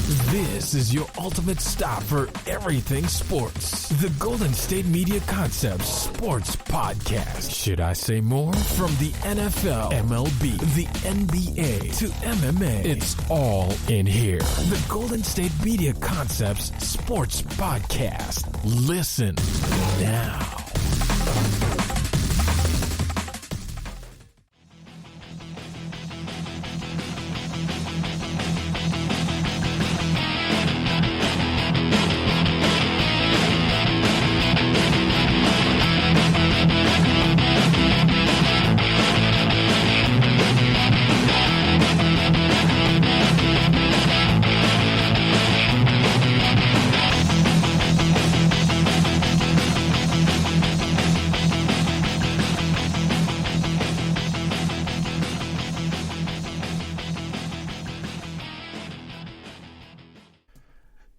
This is your ultimate stop for everything sports. The Golden State Media Concepts Sports Podcast. Should I say more? From the NFL, MLB, the NBA to MMA, it's all in here. The Golden State Media Concepts Sports Podcast. Listen now.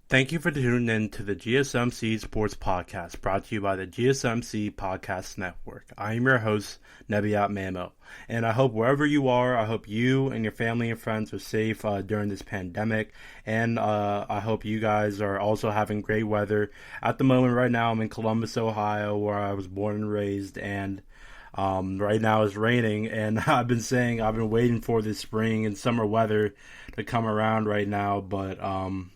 Thank you for tuning in to the GSMC Sports Podcast, brought to you by the GSMC Podcast Network. I am your host, Nebyat, and I hope wherever you are, I hope you and your family and friends are safe during this pandemic, and I hope you guys are also having great weather. At the moment right now, I'm in Columbus, Ohio, where I was born and raised, and right now it's raining, and I've been waiting for this spring and summer weather to come around right now, but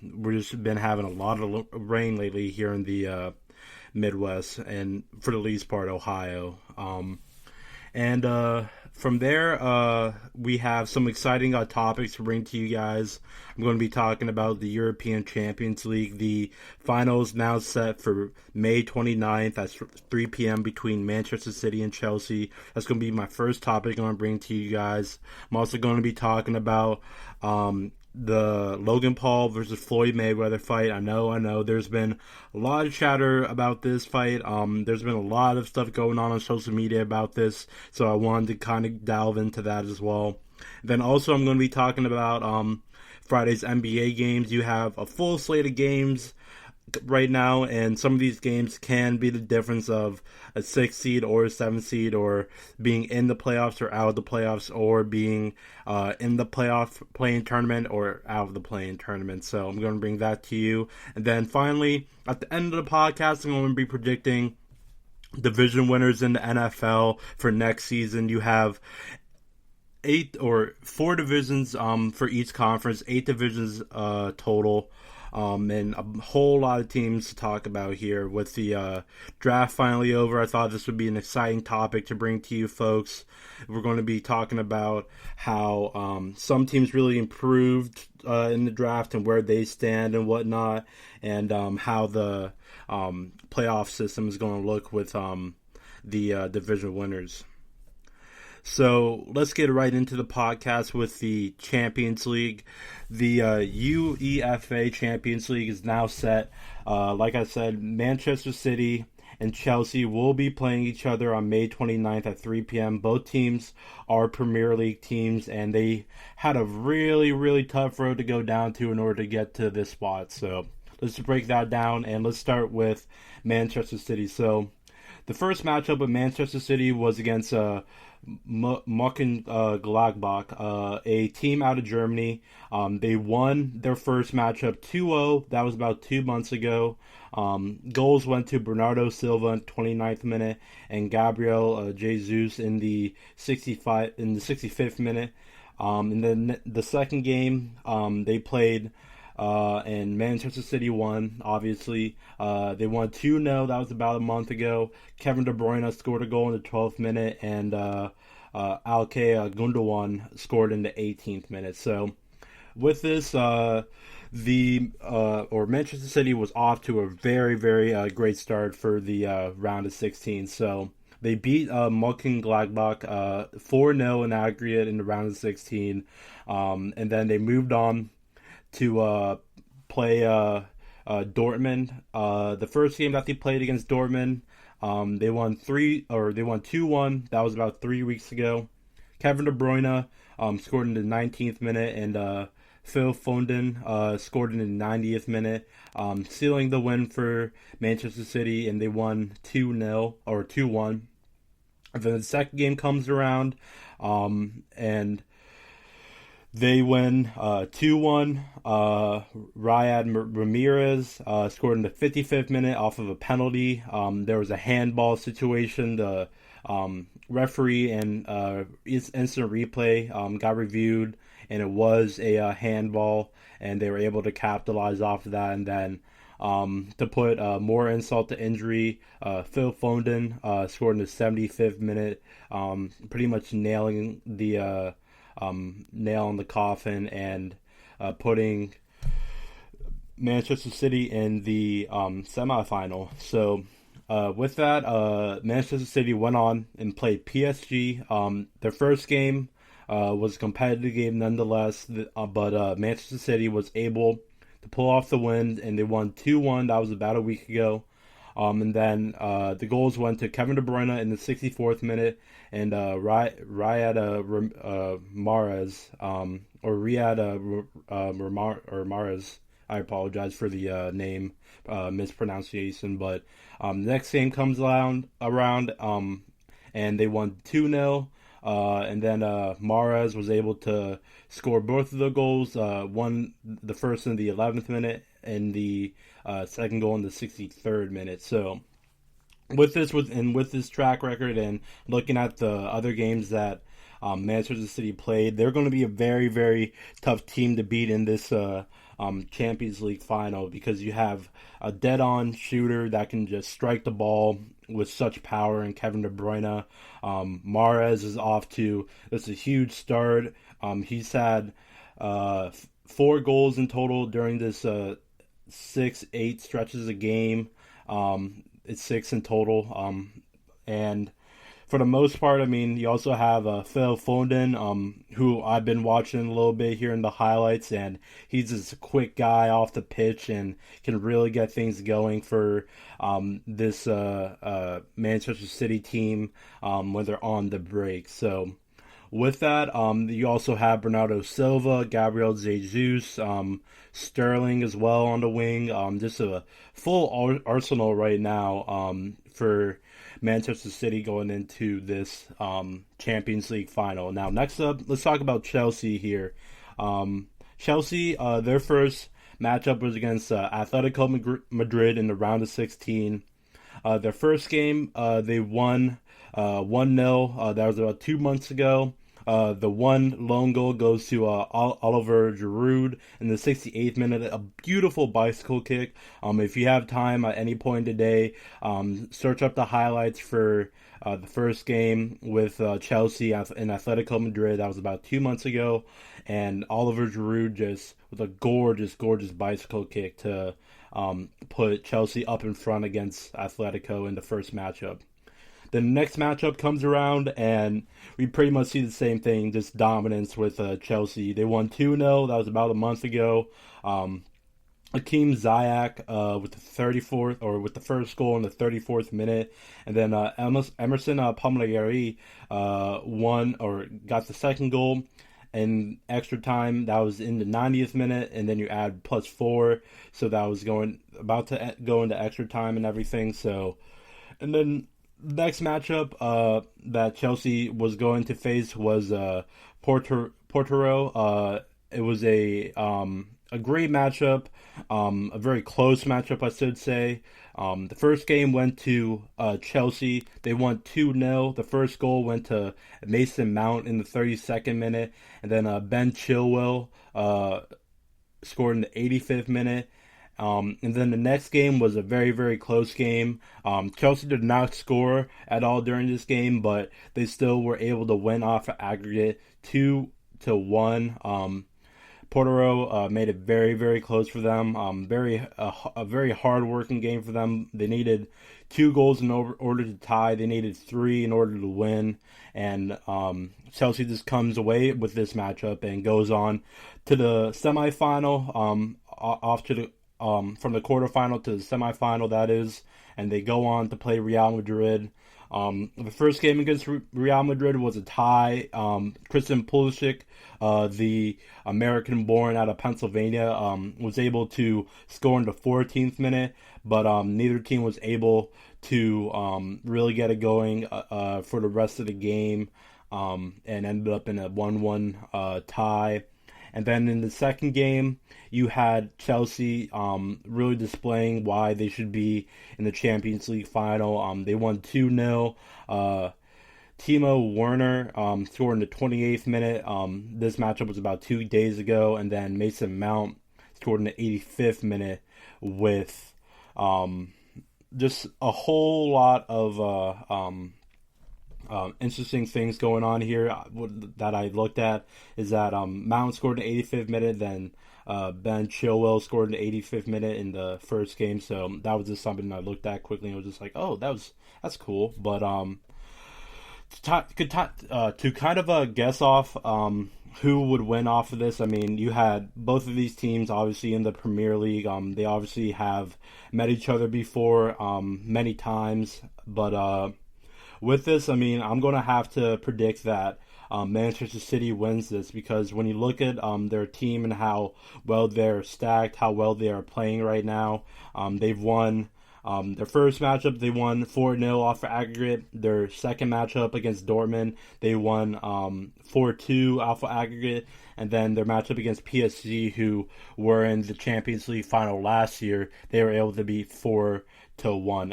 we've just been having a lot of rain lately here in the Midwest, and for the least part, Ohio. From there, we have some exciting topics to bring to you guys. I'm going to be talking about the European Champions League. The finals now set for May 29th at 3 p.m. between Manchester City and Chelsea. That's going to be my first topic I'm going to bring to you guys. I'm also going to be talking about the Logan Paul versus Floyd Mayweather fight. I know. There's been a lot of chatter about this fight. There's been a lot of stuff going on social media about this, so I wanted to kind of delve into that as well. Then also I'm going to be talking about Friday's NBA games. You have a full slate of games right now, and some of these games can be the difference of a 6 seed or a 7 seed, or being in the playoffs or out of the playoffs, or being in the playoff playing tournament or out of the playing tournament. So I'm going to bring that to you. And then finally, at the end of the podcast, I'm going to be predicting division winners in the NFL for next season. You have 4 divisions for each conference, 8 divisions total. And a whole lot of teams to talk about here. With the draft finally over, I thought this would be an exciting topic to bring to you folks. We're going to be talking about how some teams really improved in the draft and where they stand and whatnot, and how the playoff system is going to look with the division winners. So let's get right into the podcast with the Champions League. The UEFA Champions League is now set. Like I said, Manchester City and Chelsea will be playing each other on May 29th at 3 p.m. Both teams are Premier League teams, and they had a really, really tough road to go down to in order to get to this spot. So let's break that down, and let's start with Manchester City. So the first matchup of Manchester City was against Mönchengladbach, a team out of Germany. They won their first matchup 2-0. That was about 2 months ago. Goals went to Bernardo Silva in the 29th minute and Gabriel Jesus in the 65th minute. And then the second game, they played, and Manchester City won, obviously. They won 2-0. That was about a month ago. Kevin De Bruyne scored a goal in the 12th minute, and Ilkay Gundogan scored in the 18th minute. So with this, Manchester City was off to a very, very great start for the round of 16. So they beat Mönchengladbach 4-0 in aggregate in the round of 16, and then they moved on to play Dortmund. The first game that they played against Dortmund, they won 2-1. That was about 3 weeks ago. Kevin De Bruyne scored in the 19th minute, and Phil Foden scored in the 90th minute, sealing the win for Manchester City, and they won 2-0 or 2-1. And then the second game comes around, and They win 2-1. Riyad Ramirez scored in the 55th minute off of a penalty. There was a handball situation. The referee and instant replay got reviewed, and it was a handball, and they were able to capitalize off of that. And then to put more insult to injury, Phil Foden scored in the 75th minute, pretty much nailing the nail in the coffin and putting Manchester City in the semifinal. So with that, Manchester City went on and played PSG. Their first game was a competitive game nonetheless, but Manchester City was able to pull off the win, and they won 2-1. That was about a week ago. And then the goals went to Kevin De Bruyne in the 64th minute, and Riyad Mahrez. I apologize for the name mispronunciation, but next game comes around, and they won 2-0. And then Mahrez was able to score both of the goals. One, the first in the 11th minute, and the second goal in the 63rd minute. So with this track record and looking at the other games that Manchester City played, they're going to be a very, very tough team to beat in this Champions League final, because you have a dead-on shooter that can just strike the ball with such power in Kevin De Bruyne. Mahrez is off to a huge start. He's had 4 goals in total during this 6-8 stretches a game. It's 6 in total. And for the most part, I mean, you also have Phil Foden, who I've been watching a little bit here in the highlights, and he's just a quick guy off the pitch and can really get things going for this Manchester City team when they're on the break. So with that, you also have Bernardo Silva, Gabriel Jesus, Sterling as well on the wing. Just a full arsenal right now for Manchester City going into this Champions League final. Now, next up, let's talk about Chelsea here. Chelsea, their first matchup was against Atletico Madrid in the round of 16. Their first game, they won 1-0. That was about 2 months ago. The one lone goal goes to Oliver Giroud in the 68th minute. A beautiful bicycle kick. If you have time at any point today, search up the highlights for the first game with Chelsea in Atletico Madrid. That was about 2 months ago. And Oliver Giroud just with a gorgeous, gorgeous bicycle kick to put Chelsea up in front against Atletico in the first matchup. The next matchup comes around, and we pretty much see the same thing, just dominance with Chelsea. They won 2-0. That was about a month ago. Hakim Ziyech with the first goal in the 34th minute, and then Emerson Palmieri got the second goal in extra time. That was in the 90th minute, and then you add +4, so that was about to go into extra time and everything. So, and then next matchup that Chelsea was going to face was Porto. It was a great matchup, a very close matchup, I should say. The first game went to Chelsea. They won 2-0. The first goal went to Mason Mount in the 32nd minute, and then Ben Chilwell scored in the 85th minute. And then the next game was a very, very close game. Chelsea did not score at all during this game, but they still were able to win off an aggregate 2-1. Porto made it very, very close for them. A very hard-working game for them. They needed 2 goals in order to tie. They needed 3 in order to win. And Chelsea just comes away with this matchup and goes on to the semifinal, from the quarterfinal to the semifinal, that is, and they go on to play Real Madrid. The first game against Real Madrid was a tie. Christian Pulisic, the American-born out of Pennsylvania, was able to score in the 14th minute, but neither team was able to really get it going for the rest of the game, and ended up in a 1-1 tie. And then in the second game, you had Chelsea really displaying why they should be in the Champions League final. They won 2-0. Timo Werner scored in the 28th minute. This matchup was about 2 days ago. And then Mason Mount scored in the 85th minute with just a whole lot of interesting things going on here that I looked at is that Mount scored in the 85th minute, then Ben Chilwell scored in the 85th minute in the first game. So that was just something I looked at quickly and was just like, oh, that's cool. But to kind of guess off who would win off of this, I mean, you had both of these teams obviously in the Premier League. They obviously have met each other before many times. But with this, I mean, I'm going to have to predict that Manchester City wins this, because when you look at their team and how well they're stacked, how well they are playing right now, they've won their first matchup, they won 4-0 off for aggregate. Their second matchup against Dortmund, they won 4-2 off for aggregate. And then their matchup against PSG, who were in the Champions League final last year, they were able to beat 4-1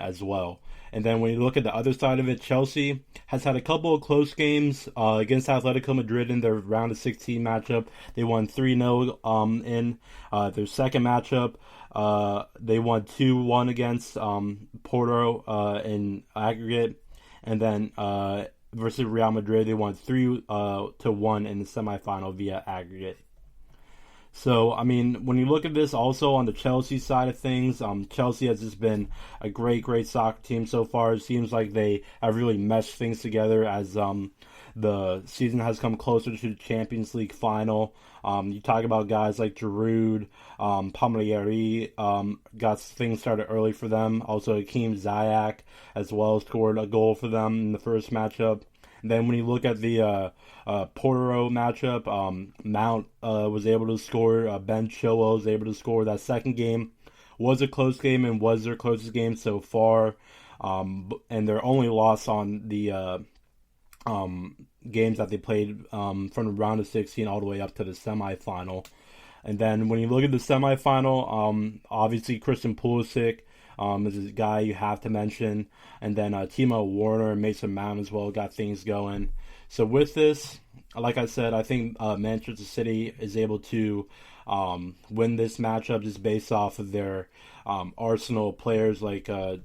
as well. And then when you look at the other side of it, Chelsea has had a couple of close games against Atletico Madrid in their round of 16 matchup. They won 3-0 in their second matchup. They won 2-1 against Porto in aggregate. And then versus Real Madrid, they won 3-1 in the semifinal via aggregate. So, I mean, when you look at this also on the Chelsea side of things, Chelsea has just been a great soccer team so far. It seems like they have really meshed things together as the season has come closer to the Champions League final. You talk about guys like Giroud, Palmieri, got things started early for them. Also, Hakeem Ziyech as well scored a goal for them in the first matchup. And then when you look at the Porto matchup, Mount was able to score. Ben Chilwell was able to score. That second game was a close game and was their closest game so far. And their only loss on the games that they played from the round of 16 all the way up to the semifinal. And then when you look at the semifinal, obviously Christian Pulisic is a guy you have to mention. And then Timo Werner and Mason Mount as well got things going. So with this, like I said, I think Manchester City is able to win this matchup just based off of their arsenal players like De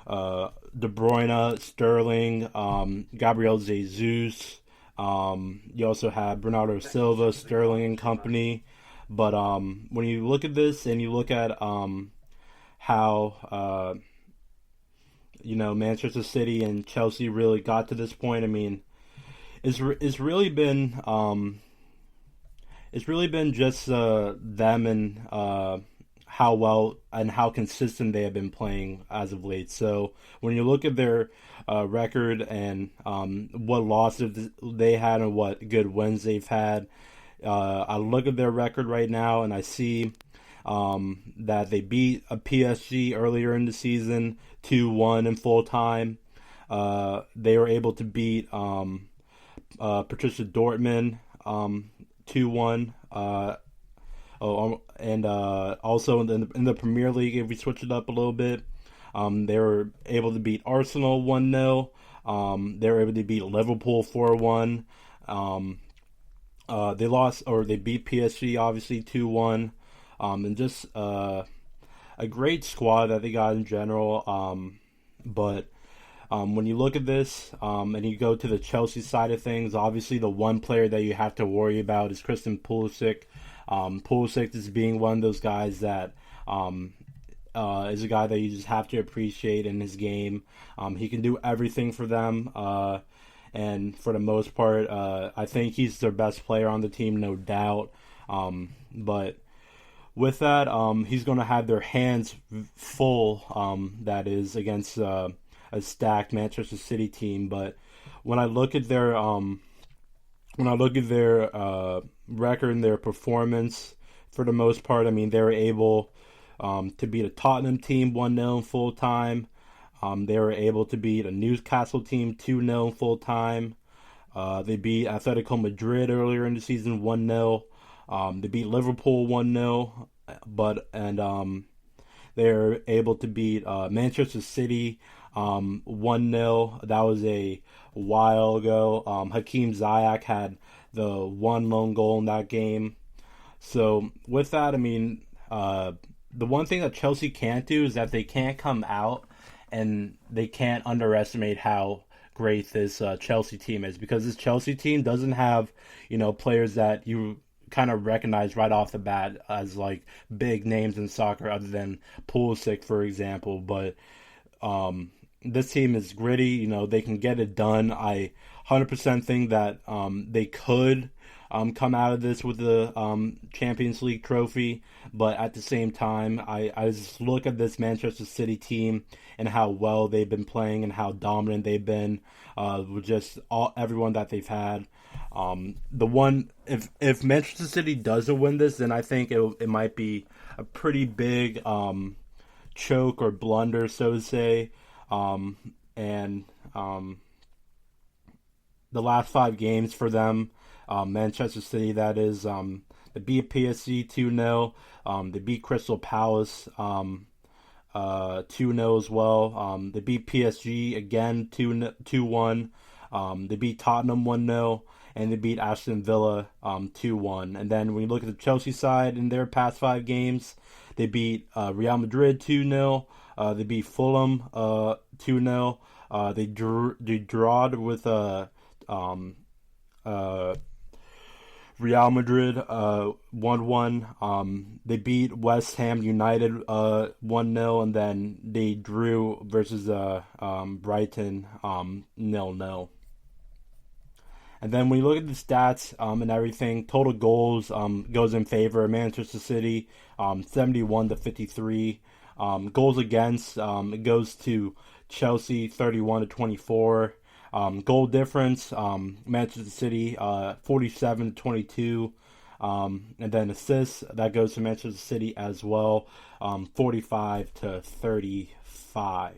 Bruyne, Sterling, Gabriel Jesus. You also have Bernardo Silva, Sterling and company. But when you look at this and you look at how Manchester City and Chelsea really got to this point, I mean, it's really been just them and how well and how consistent they have been playing as of late. So when you look at their record and what losses they had and what good wins they've had, I look at their record right now and I see that they beat a PSG earlier in the season 2-1 in full time. They were able to beat Patricia Dortmund 2-1. And also in the Premier League, if we switch it up a little bit, they were able to beat Arsenal 1-0. They were able to beat Liverpool 4-1. They beat PSG obviously 2-1. And just a great squad that they got in general. But when you look at this and you go to the Chelsea side of things, obviously the one player that you have to worry about is Christian Pulisic. Pulisic is being one of those guys that is a guy that you just have to appreciate in his game. He can do everything for them. And for the most part, I think he's their best player on the team, no doubt. But with that, he's going to have their hands full, that is, against a stacked Manchester City team. But when I look at their record and their performance, for the most part, I mean, they were able to beat a Tottenham team 1-0 in full time. They were able to beat a Newcastle team 2-0 in full time. They beat Atletico Madrid earlier in the season 1-0. They beat Liverpool 1-0, they're able to beat Manchester City 1-0. That was a while ago. Hakeem Ziyech had the one lone goal in that game. So with that, I mean, the one thing that Chelsea can't do is that they can't come out and they can't underestimate how great this Chelsea team is, because this Chelsea team doesn't have, players that you kind of recognize right off the bat as like big names in soccer other than Pulisic, for example. But this team is gritty. They can get it done. I 100% think that they could come out of this with the Champions League trophy. But at the same time, I just look at this Manchester City team and how well they've been playing and how dominant they've been with just everyone that they've had. If Manchester City doesn't win this, then I think it might be a pretty big choke or blunder, so to say. The last 5 games for them, Manchester City, that is, they beat PSG 2-0. They beat Crystal Palace 2-0 as well. They beat PSG again 2-1. They beat Tottenham 1-0. And they beat Aston Villa 2-1. And then when you look at the Chelsea side in their past 5 games, they beat Real Madrid 2-0. They beat Fulham 2-0. They drawed with Real Madrid 1-1. They beat West Ham United 1-0, and then they drew versus Brighton 0-0. And then when you look at the stats and everything, total goals goes in favor of Manchester City, 71-53. Goals against, it goes to Chelsea, 31-24. Goal difference, Manchester City, 47-22. And then assists, that goes to Manchester City as well, 45-35.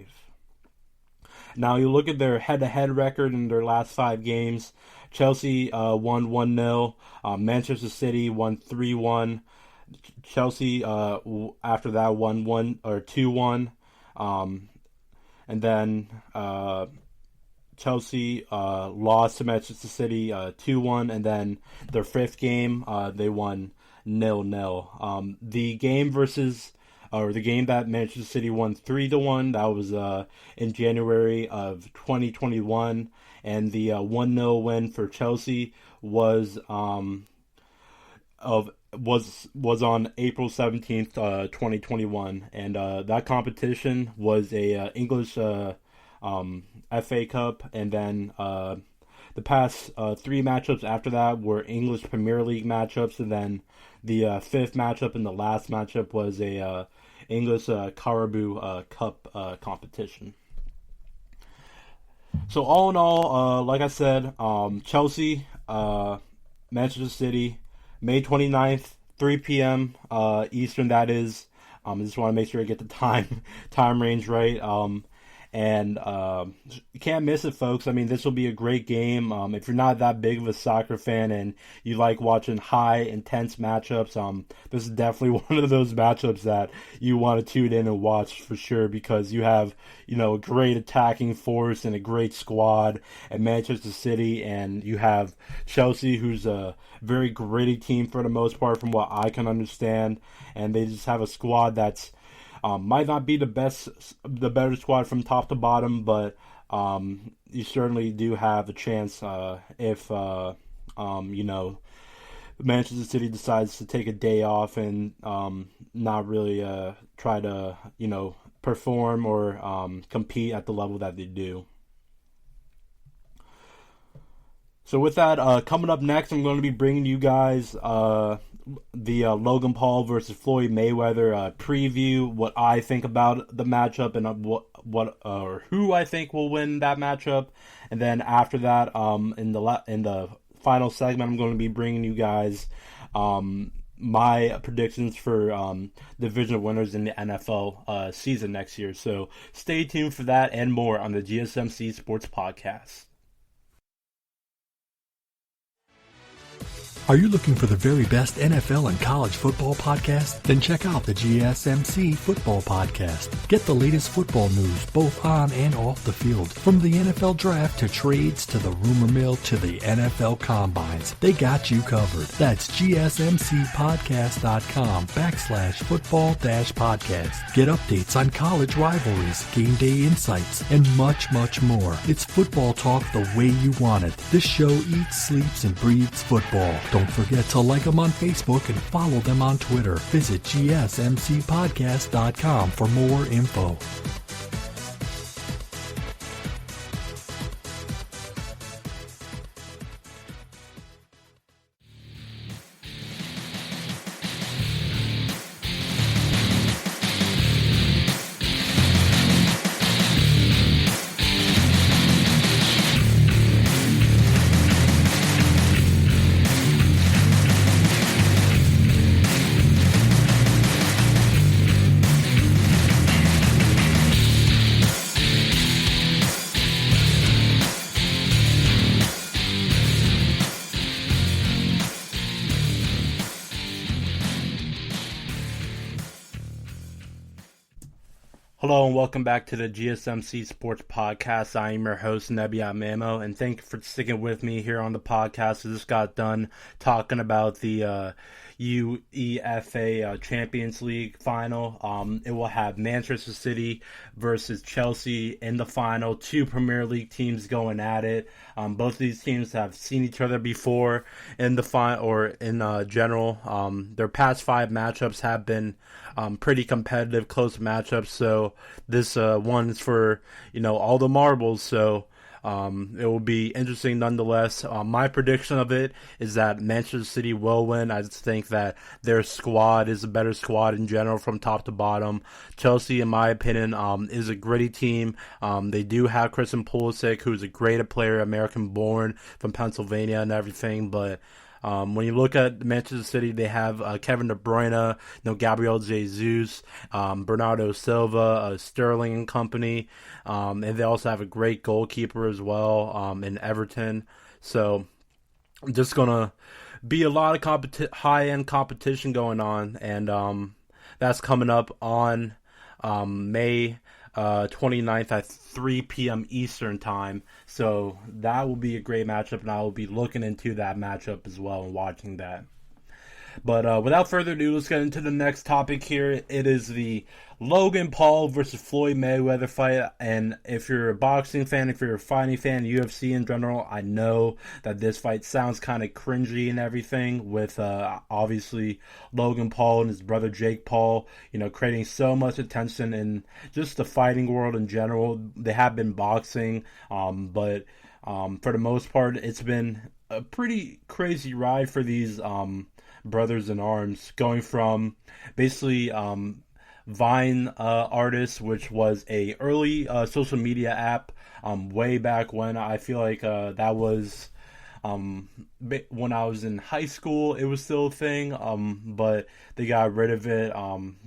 Now you look at their head-to-head record in their last 5 games. Chelsea won 1-0. Manchester City won 3-1. Chelsea after that won 2-1. And then Chelsea lost to Manchester City 2-1, and then their 5th game they won 0-0. The game that Manchester City won 3-1, that was in January of 2021, and the 1-0 win for Chelsea was on April 17th, 2021, and that competition was a English FA Cup, and then the past 3 matchups after that were English Premier League matchups, and then the 5th matchup and the last matchup was a English Carabao Cup competition. So all in all, like I said, Chelsea, Manchester City, May 29th, 3 p.m. Eastern, that is. I just want to make sure I get the time range right. And you can't miss it, folks. I mean, this will be a great game. If you're not that big of a soccer fan and you like watching high, intense matchups, this is definitely one of those matchups that you want to tune in and watch for sure, because you have, a great attacking force and a great squad at Manchester City, and you have Chelsea, who's a very gritty team for the most part from what I can understand, and they just have a squad that's might not be the better squad from top to bottom, but you certainly do have a chance if Manchester City decides to take a day off and not really try to perform or compete at the level that they do. So with that, coming up next, I'm going to be bringing you guys the Logan Paul versus Floyd Mayweather preview, what I think about the matchup, and what who I think will win that matchup. And then after that, in the final segment, I'm going to be bringing you guys my predictions for division winners in the NFL season next year. So stay tuned for that and more on the GSMC Sports Podcast. Are you looking for the very best NFL and college football podcast? Then check out the GSMC Football Podcast. Get the latest football news both on and off the field. From the NFL Draft to trades to the rumor mill to the NFL Combines, they got you covered. That's GSMCpodcast.com/football-podcast. Get updates on college rivalries, game day insights, and much, much more. It's football talk the way you want it. This show eats, sleeps, and breathes football. Don't forget to like them on Facebook and follow them on Twitter. Visit GSMCpodcast.com for more info. Hello and welcome back to the GSMC Sports Podcast. I am your host, Nebyat, and thank you for sticking with me here on the podcast. I just got done talking about the UEFA Champions League final. It will have Manchester City versus Chelsea in the final. Two Premier League teams going at it. Both of these teams have seen each other before in the final or in general. Their past 5 matchups have been pretty competitive, close matchups. So this one is for all the marbles. So it will be interesting nonetheless. My prediction of it is that Manchester City will win. I just think that their squad is a better squad in general from top to bottom. Chelsea, in my opinion, is a gritty team. They do have Christian Pulisic, who's a great player, American-born from Pennsylvania and everything, but when you look at Manchester City, they have Kevin De Bruyne, Gabriel Jesus, Bernardo Silva, Sterling and company, and they also have a great goalkeeper as well in Everton. So just gonna be a lot of high-end competition going on, and that's coming up on May 29th at 3 p.m. Eastern time. So that will be a great matchup, and I will be looking into that matchup as well and watching that. But without further ado, let's get into the next topic here. It is the Logan Paul versus Floyd Mayweather fight. And if you're a boxing fan, if you're a fighting fan, UFC in general, I know that this fight sounds kind of cringy and everything with obviously Logan Paul and his brother Jake Paul, creating so much attention in just the fighting world in general. They have been boxing, but for the most part, it's been a pretty crazy ride for these brothers in arms, going from basically Vine artists, which was a early social media app way back when. I feel like that was when I was in high school. It was still a thing, but they got rid of it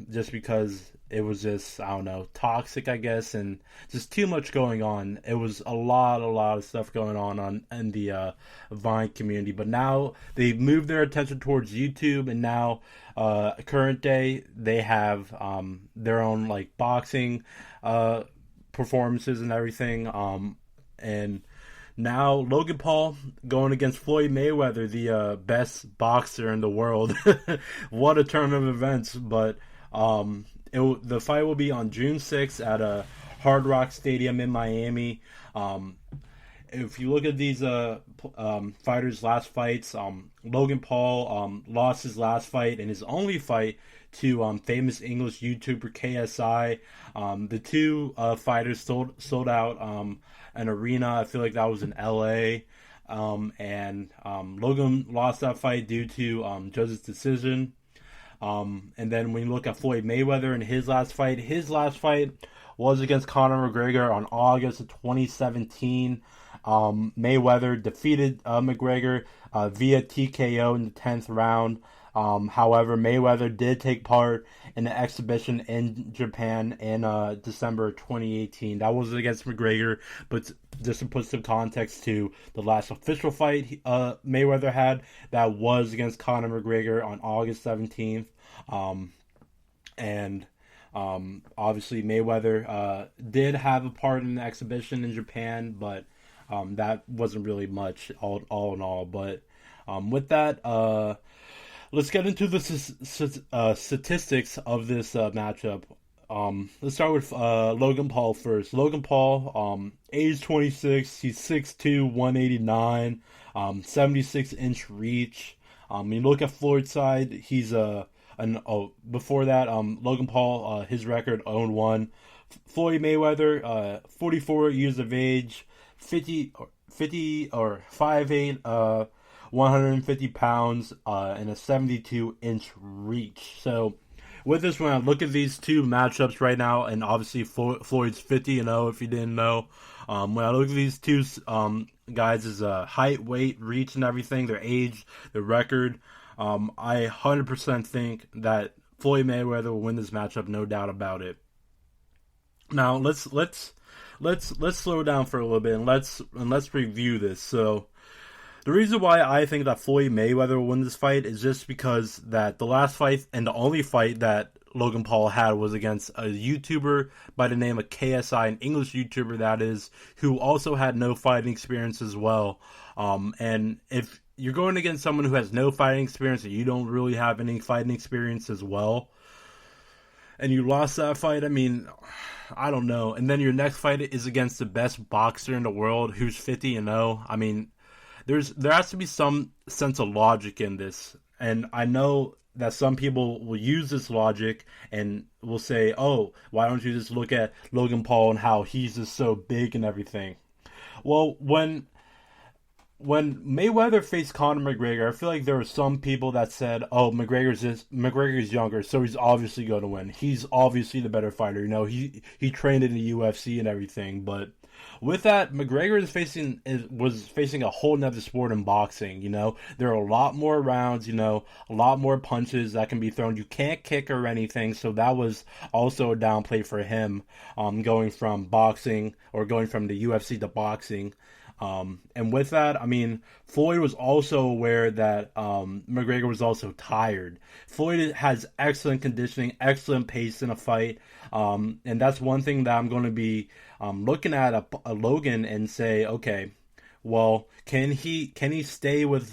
just because it was just, I don't know, toxic, I guess, and just too much going on. It was a lot of stuff going on in the Vine community. But now they've moved their attention towards YouTube, and now current day they have their own like boxing performances and everything. And now Logan Paul going against Floyd Mayweather, the best boxer in the world. What a turn of events! But the fight will be on June 6th at a Hard Rock Stadium in Miami. If you look at these fighters' last fights, Logan Paul lost his last fight and his only fight to famous English YouTuber KSI. The two fighters sold out an arena. I feel like that was in LA. And Logan lost that fight due to judge's decision. And then when you look at Floyd Mayweather and his last fight was against Conor McGregor on August of 2017. Mayweather defeated McGregor via TKO in the 10th round. However, Mayweather did take part in an exhibition in Japan in December 2018. That was against McGregor, but just to put some context to the last official fight Mayweather had, that was against Conor McGregor on August 17th. Obviously Mayweather did have a part in the exhibition in Japan, but that wasn't really much all in all. But with that, let's get into the statistics of this matchup. Let's start with Logan Paul first. Logan Paul, age 26, he's 6'2", 189, 76-inch reach. You look at Floyd's side, he's before that, Logan Paul, his record 0-1. Floyd Mayweather, 44 years of age, 50 or 5'8", 150 pounds, and a 72-inch reach. So with this, when I look at these two matchups right now, and obviously Floyd's 50-0 if you didn't know, when I look at these two guys' height, weight, reach, and everything, their age, their record, I 100% think that Floyd Mayweather will win this matchup, no doubt about it. Now let's slow down for a little bit and let's review this. So the reason why I think that Floyd Mayweather will win this fight is just because that the last fight and the only fight that Logan Paul had was against a YouTuber by the name of KSI, an English YouTuber that is, who also had no fighting experience as well. And if you're going against someone who has no fighting experience and you don't really have any fighting experience as well, and you lost that fight, I mean, I don't know. And then your next fight is against the best boxer in the world who's 50-0. I mean, there has to be some sense of logic in this. And I know that some people will use this logic and will say, oh, why don't you just look at Logan Paul and how he's just so big and everything. Well, when Mayweather faced Conor McGregor, I feel like there were some people that said, oh, McGregor's younger, so he's obviously going to win. He's obviously the better fighter. You know, he trained in the UFC and everything. But with that, McGregor was facing a whole nother sport in boxing. You know, there are a lot more rounds, you know, a lot more punches that can be thrown. You can't kick or anything, so that was also a downplay for him, going from boxing or going from the UFC to boxing. And with that, I mean, Floyd was also aware that McGregor was also tired. Floyd has excellent conditioning, excellent pace in a fight, and that's one thing that I'm going to be looking at a Logan and say, okay, well, can he stay with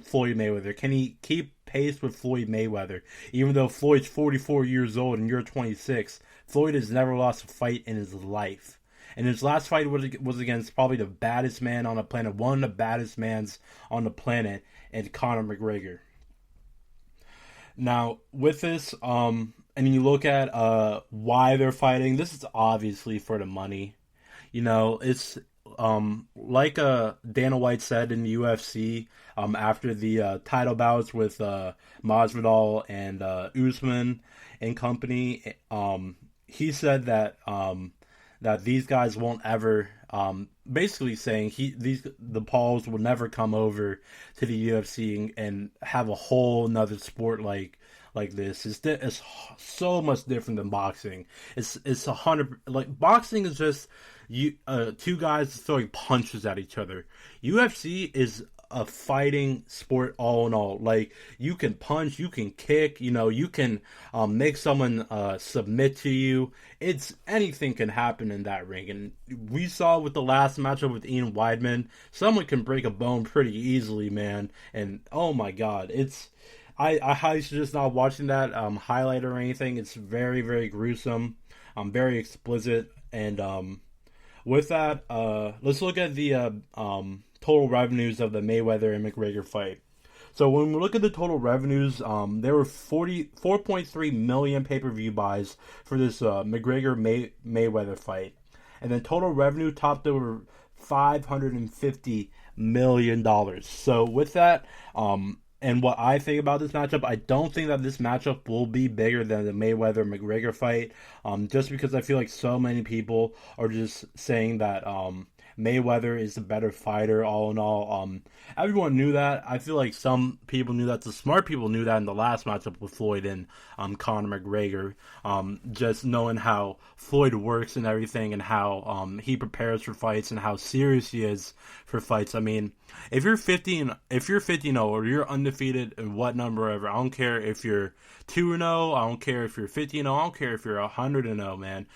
Floyd Mayweather? Can he keep pace with Floyd Mayweather? Even though Floyd's 44 years old and you're 26, Floyd has never lost a fight in his life. And his last fight was against probably the baddest man on the planet, one of the baddest mans on the planet, and Conor McGregor. Now, with this, and you look at why they're fighting, this is obviously for the money. You know, it's like Dana White said in the UFC after the title bouts with Masvidal and Usman and company. He said that that these guys won't ever, basically saying the Pauls will never come over to the UFC and have a whole nother sport like this. It's so much different than boxing. It's 100, like, boxing is just two guys throwing punches at each other. UFC is a fighting sport all in all. Like, you can punch, you can kick, you know, you can make someone submit to you. Anything can happen in that ring. And we saw with the last matchup with Ian Weidman, someone can break a bone pretty easily, man. And oh my god, I highly suggest not watching that highlight or anything. It's very, very gruesome, very explicit. And with that, let's look at the total revenues of the Mayweather and McGregor fight. So when we look at the total revenues, there were 4.3 million pay-per-view buys for this Mayweather fight. And then total revenue topped over $550 million. So with that, and what I think about this matchup, I don't think that this matchup will be bigger than the Mayweather-McGregor fight, just because I feel like so many people are just saying that Mayweather is the better fighter, all in all. Everyone knew that. I feel like some people knew that. The smart people knew that in the last matchup with Floyd and Conor McGregor. Just knowing how Floyd works and everything, and how he prepares for fights and how serious he is for fights. I mean, if you're 50-0 or you're undefeated in what number ever, I don't care if you're 2-0, I don't care if you're 50-0, I don't care if you're 100-0, man.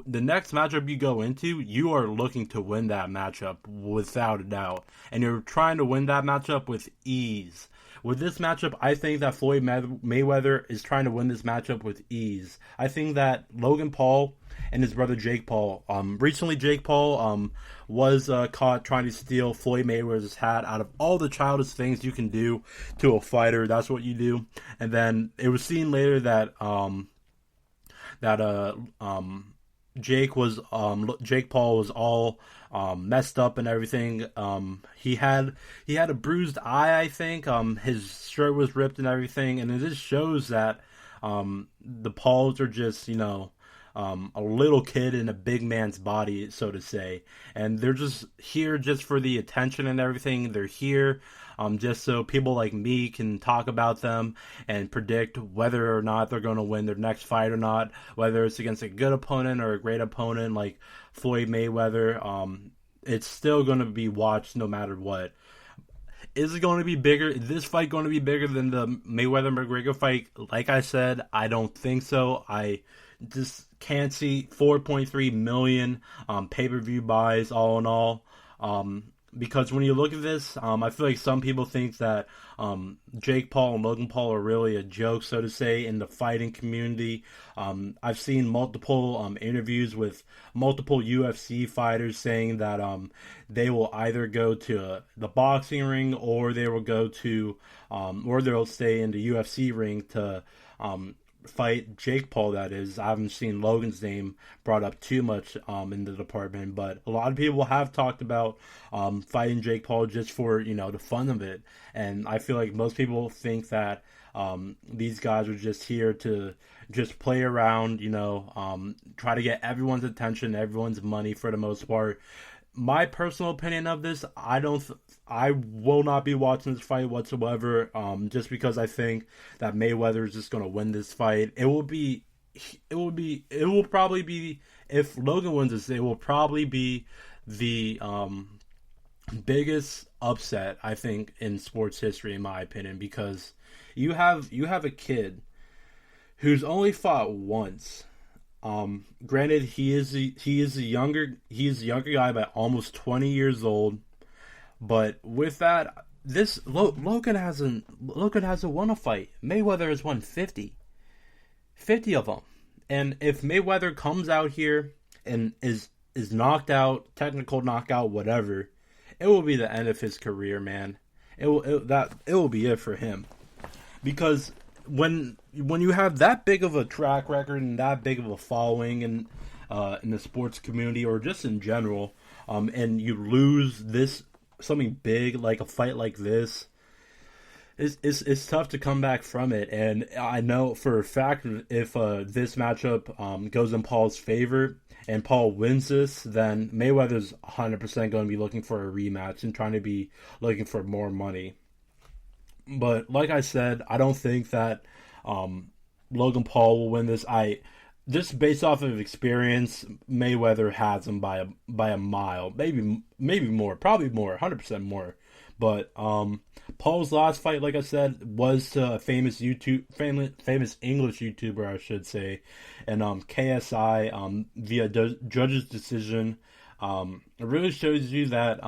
The next matchup you go into, you are looking to win that matchup without a doubt. And you're trying to win that matchup with ease. With this matchup, I think that Floyd Mayweather is trying to win this matchup with ease. I think that Logan Paul and his brother Jake Paul, recently Jake Paul was caught trying to steal Floyd Mayweather's hat. Out of all the childish things you can do to a fighter, that's what you do. And then it was seen later that Jake Paul was all messed up and everything. He had a bruised eye, I think. His shirt was ripped and everything, and it just shows that the Pauls are just, a little kid in a big man's body, so to say. And they're just here just for the attention and everything. They're here just so people like me can talk about them and predict whether or not they're going to win their next fight or not, whether it's against a good opponent or a great opponent like Floyd Mayweather. It's still going to be watched no matter what. Is it going to be bigger? Is this fight going to be bigger than the Mayweather-McGregor fight? Like I said, I don't think so. I just can't see 4.3 million pay-per-view buys all in all. Because when you look at this, I feel like some people think that Jake Paul and Logan Paul are really a joke, so to say, in the fighting community. I've seen multiple interviews with multiple UFC fighters saying that they will either go to the boxing ring or they will go to, or they'll stay in the UFC ring to fight Jake Paul, that is. I haven't seen Logan's name brought up too much in the department, but a lot of people have talked about fighting Jake Paul just for, the fun of it. And I feel like most people think that these guys are just here to just play around, try to get everyone's attention, everyone's money for the most part. My personal opinion of this, I will not be watching this fight whatsoever, just because I think that Mayweather is just going to win this fight. It will probably be, if Logan wins this, it will probably be the biggest upset, I think, in sports history, in my opinion, because you have a kid who's only fought once. Granted, he is a younger guy by almost 20 years old, but with that, Logan hasn't won a fight. Mayweather has won 50 of them, and if Mayweather comes out here and is knocked out, technical knockout, whatever, it will be the end of his career, man. It will be it for him, because when you have that big of a track record and that big of a following in the sports community or just in general, and you lose something big like a fight like this, it's tough to come back from it. And I know for a fact if this matchup goes in Paul's favor and Paul wins this, then Mayweather's 100% going to be looking for a rematch and trying to be looking for more money. But like I said, I don't think that Logan Paul will win this. Just based off of experience, Mayweather has him by a mile, maybe more, probably more, 100% more. But Paul's last fight, like I said, was to a famous English YouTuber, I should say, and KSI via judge's decision. It really shows you that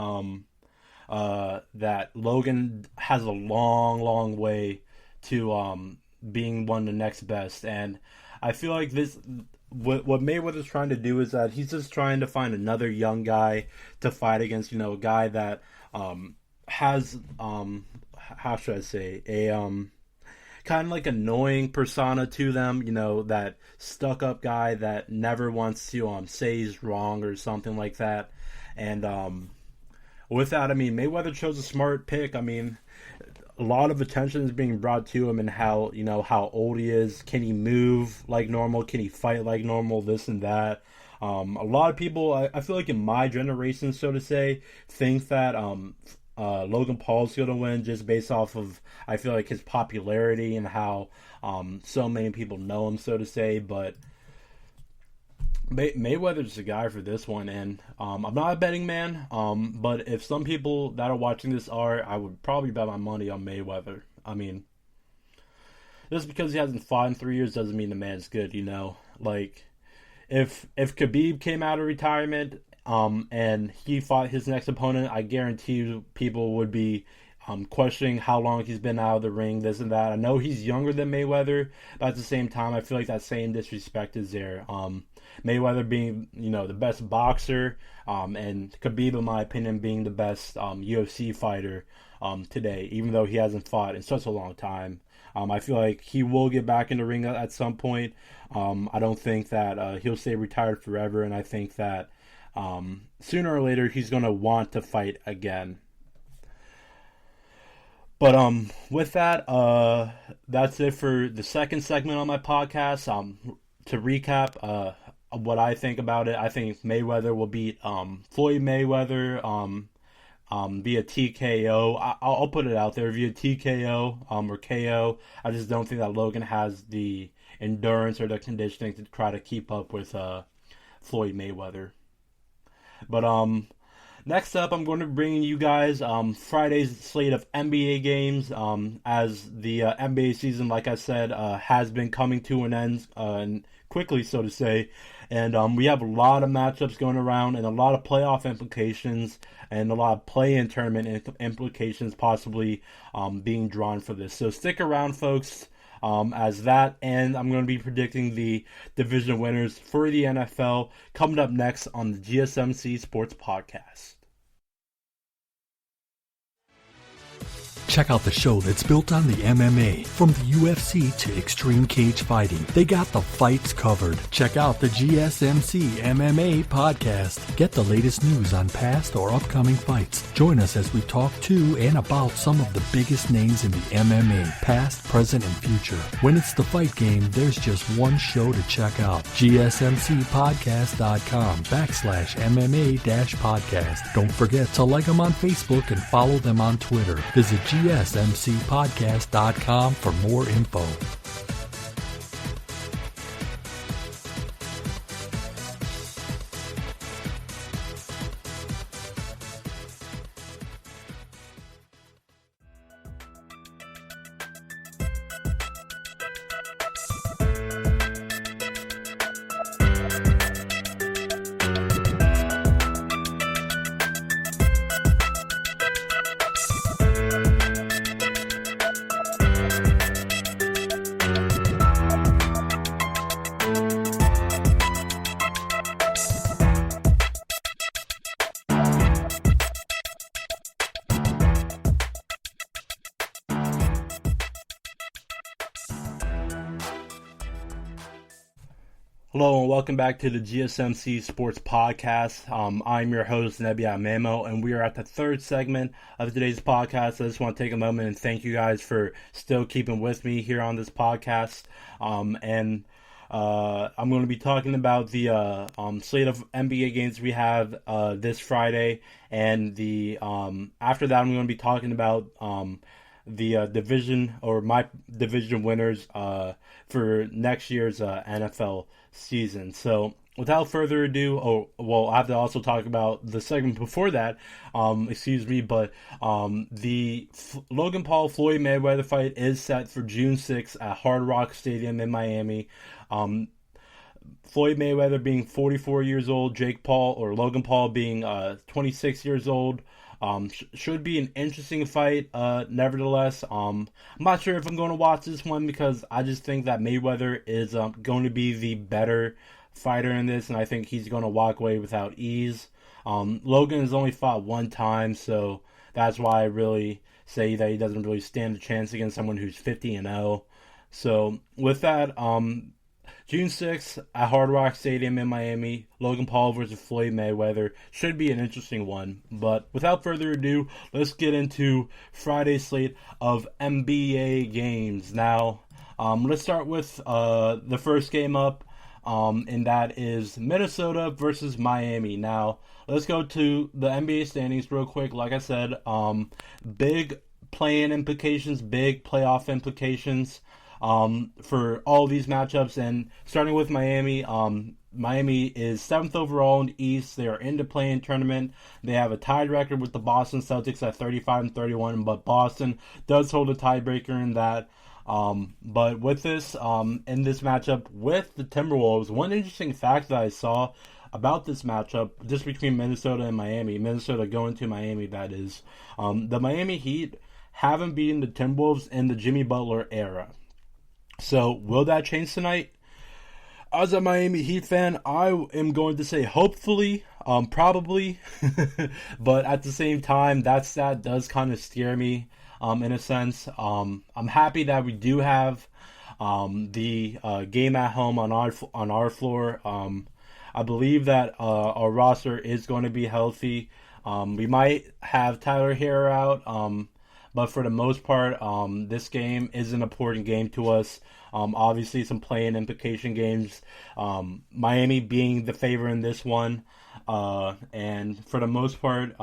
that Logan has a long way to being one of the next best. And I feel like what Mayweather's trying to do is that he's just trying to find another young guy to fight against, a guy that has how should I say, a kind of like annoying persona to them, that stuck up guy that never wants to say he's wrong or something like that. And with that, Mayweather chose a smart pick. a lot of attention is being brought to him and how, how old he is. Can he move like normal? Can he fight like normal? This and that. A lot of people, I feel like in my generation, so to say, think that Logan Paul's going to win just based off of, I feel like, his popularity and how so many people know him, so to say. But Mayweather's the guy for this one, and I'm not a betting man, but if some people that are watching this are, I would probably bet my money on Mayweather. I mean, just because he hasn't fought in 3 years doesn't mean the man's good, Like, if Khabib came out of retirement and he fought his next opponent, I guarantee you people would be questioning how long he's been out of the ring, this and that. I know he's younger than Mayweather, but at the same time, I feel like that same disrespect is there. Mayweather being, the best boxer, and Khabib, in my opinion, being the best UFC fighter today, even though he hasn't fought in such a long time. I feel like he will get back in the ring at some point. I don't think that he'll stay retired forever, and I think that sooner or later he's going to want to fight again. But with that, that's it for the second segment on my podcast. To recap, what I think about it, I think Mayweather will beat Floyd Mayweather via TKO. I'll put it out there via TKO or KO. I just don't think that Logan has the endurance or the conditioning to try to keep up with Floyd Mayweather. But next up, I'm going to bring you guys Friday's slate of NBA games, as the NBA season, like I said, has been coming to an end and quickly, so to say. And we have a lot of matchups going around and a lot of playoff implications and a lot of play-in tournament implications possibly being drawn for this. So stick around, folks, as that, and I'm going to be predicting the division winners for the NFL coming up next on the GSMC Sports Podcast. Check out the show that's built on the MMA. From the UFC to extreme cage fighting, they got the fights covered. Check out the GSMC MMA podcast. Get the latest news on past or upcoming fights. Join us as we talk to and about some of the biggest names in the MMA, past, present, and future. When it's the fight game, there's just one show to check out. GSMCpodcast.com/MMA-podcast. Don't forget to like them on Facebook and follow them on Twitter. Visit GSMCpodcast.com for more info. Hello and welcome back to the GSMC Sports Podcast. I'm your host, Nebyat, and we are at the third segment of today's podcast. I just want to take a moment and thank you guys for still keeping with me here on this podcast. I'm going to be talking about the slate of NBA games we have this Friday, and the after that I'm going to be talking about the division, or my division winners for next year's NFL season. So without further ado, I have to also talk about the segment before that, the Logan Paul Floyd Mayweather fight is set for June 6th at Hard Rock Stadium in Miami. Floyd Mayweather being 44 years old, Logan Paul being 26 years old. Should be an interesting fight, nevertheless. I'm not sure if I'm going to watch this one because I just think that Mayweather is going to be the better fighter in this, and I think he's going to walk away without ease. Logan has only fought one time, so that's why I really say that he doesn't really stand a chance against someone who's 50-0. So with that, June 6th at Hard Rock Stadium in Miami, Logan Paul versus Floyd Mayweather. Should be an interesting one. But without further ado, let's get into Friday's slate of NBA games. Now, let's start with the first game up, and that is Minnesota versus Miami. Now, let's go to the NBA standings real quick. Like I said, big play-in implications, big playoff implications for all these matchups. And starting with Miami, Miami is 7th overall in the East. They are in the play-in tournament. They have a tied record with the Boston Celtics at 35-31, but Boston does hold a tiebreaker in that. But with this, in this matchup with the Timberwolves, one interesting fact that I saw about this matchup, just between Minnesota and Miami, Minnesota going to Miami, that is, the Miami Heat haven't beaten the Timberwolves in the Jimmy Butler era. So, will that change tonight? As a Miami Heat fan, I am going to say hopefully, probably, but at the same time, that stat does kind of scare me, in a sense. I'm happy that we do have the game at home on our floor. I believe that our roster is going to be healthy. We might have Tyler Hero out, but for the most part, this game is an important game to us. Obviously, some play-in implication games. Miami being the favorite in this one. And for the most part,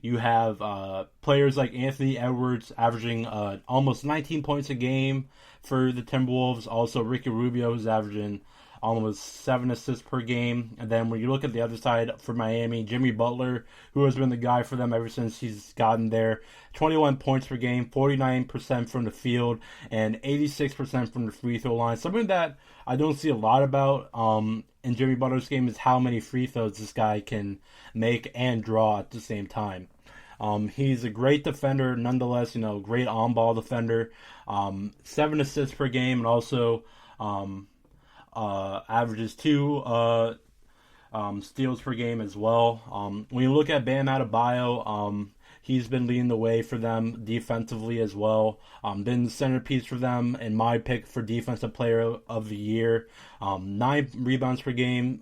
you have players like Anthony Edwards averaging almost 19 points a game for the Timberwolves. Also, Ricky Rubio is averaging almost 7 assists per game. And then when you look at the other side for Miami, Jimmy Butler, who has been the guy for them ever since he's gotten there, 21 points per game, 49% from the field, and 86% from the free throw line. Something that I don't see a lot about in Jimmy Butler's game is how many free throws this guy can make and draw at the same time. He's a great defender, nonetheless, great on-ball defender. 7 assists per game, and also averages 2 steals per game as well. When you look at Bam Adebayo, he's been leading the way for them defensively as well. Been the centerpiece for them and my pick for Defensive Player of the Year. 9 rebounds per game,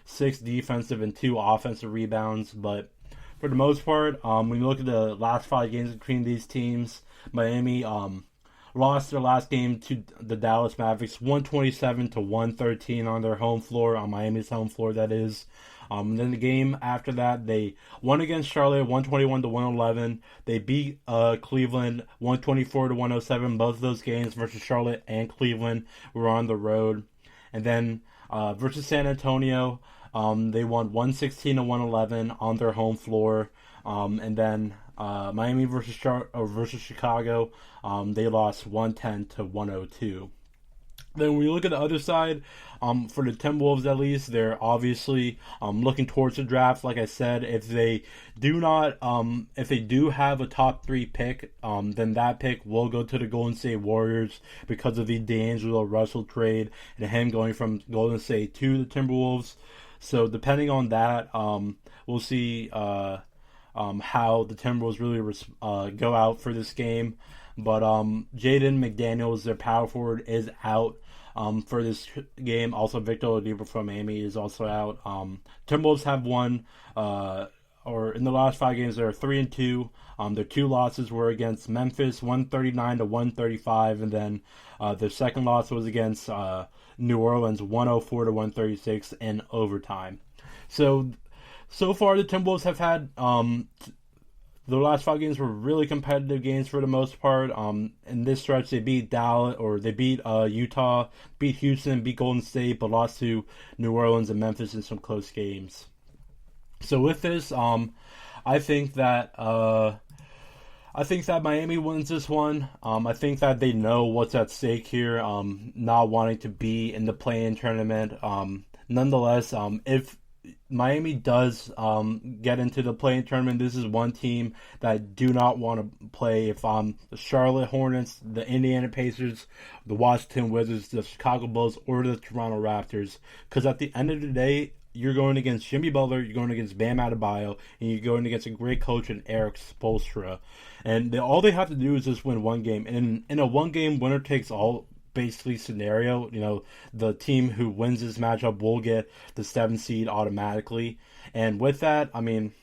6 defensive and 2 offensive rebounds. But for the most part, when you look at the last 5 games between these teams, Miami lost their last game to the Dallas Mavericks 127-113 on their home floor, on Miami's home floor, that is. Then the game after that, they won against Charlotte 121-111. They beat Cleveland 124-107. Both of those games versus Charlotte and Cleveland were on the road. And then versus San Antonio, they won 116-111 on their home floor. And then Miami versus Chicago, they lost 110-102. Then when you look at the other side, for the Timberwolves at least, they're obviously looking towards the draft. Like I said, if they do have a top 3 pick, then that pick will go to the Golden State Warriors because of the D'Angelo Russell trade and him going from Golden State to the Timberwolves. So depending on that, we'll see how the Timberwolves really go out for this game. But Jaden McDaniels, their power forward, is out for this game. Also, Victor Oladipo from Miami is also out. Timberwolves have won, or in the last 5 games, they're 3-2. Their 2 losses were against Memphis, 139-135, and then their second loss was against New Orleans, 104-136 in overtime. So far, the Timberwolves have had the last 5 games were really competitive games for the most part. In this stretch, they beat Dallas, or they beat Utah, beat Houston, beat Golden State, but lost to New Orleans and Memphis in some close games. So with this, I think that Miami wins this one. I think that they know what's at stake here. Not wanting to be in the play-in tournament. Nonetheless, if Miami does get into the play-in tournament, this is one team that I do not want to play. If the Charlotte Hornets, the Indiana Pacers, the Washington Wizards, the Chicago Bulls, or the Toronto Raptors, because at the end of the day, you're going against Jimmy Butler, you're going against Bam Adebayo, and you're going against a great coach in Eric Spoelstra. And all they have to do is just win one game. And in a one-game winner-takes-all basically scenario. The team who wins this matchup will get the 7th seed automatically. And with that, I mean,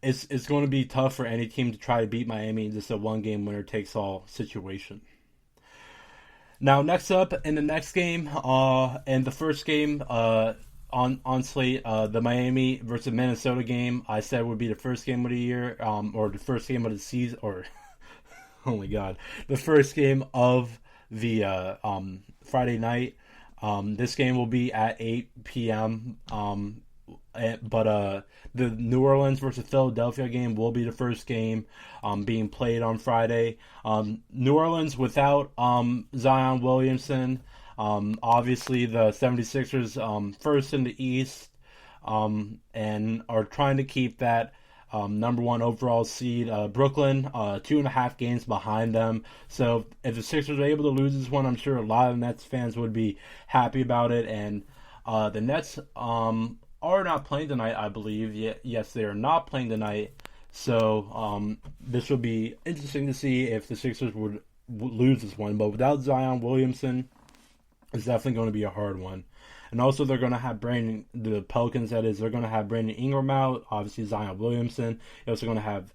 it's going to be tough for any team to try to beat Miami in just a one-game winner-takes-all situation. Now, next up, in the next game, and the first game on slate, the Miami versus Minnesota game, I said would be the first game of the year, or the first game of the season, or, oh my god, the first game of the Friday night. This game will be at 8 p.m., but the New Orleans versus Philadelphia game will be the first game being played on Friday. New Orleans without Zion Williamson. Obviously, the 76ers first in the East and are trying to keep that number one overall seed. Brooklyn, 2.5 games behind them. So if the Sixers are able to lose this one, I'm sure a lot of Nets fans would be happy about it. And the Nets are not playing tonight, I believe. Yes, they are not playing tonight. So this will be interesting to see if the Sixers would lose this one. But without Zion Williamson, it's definitely going to be a hard one. And also they're going to have the Pelicans, that is, they're going to have Brandon Ingram out, obviously Zion Williamson. They're also going to have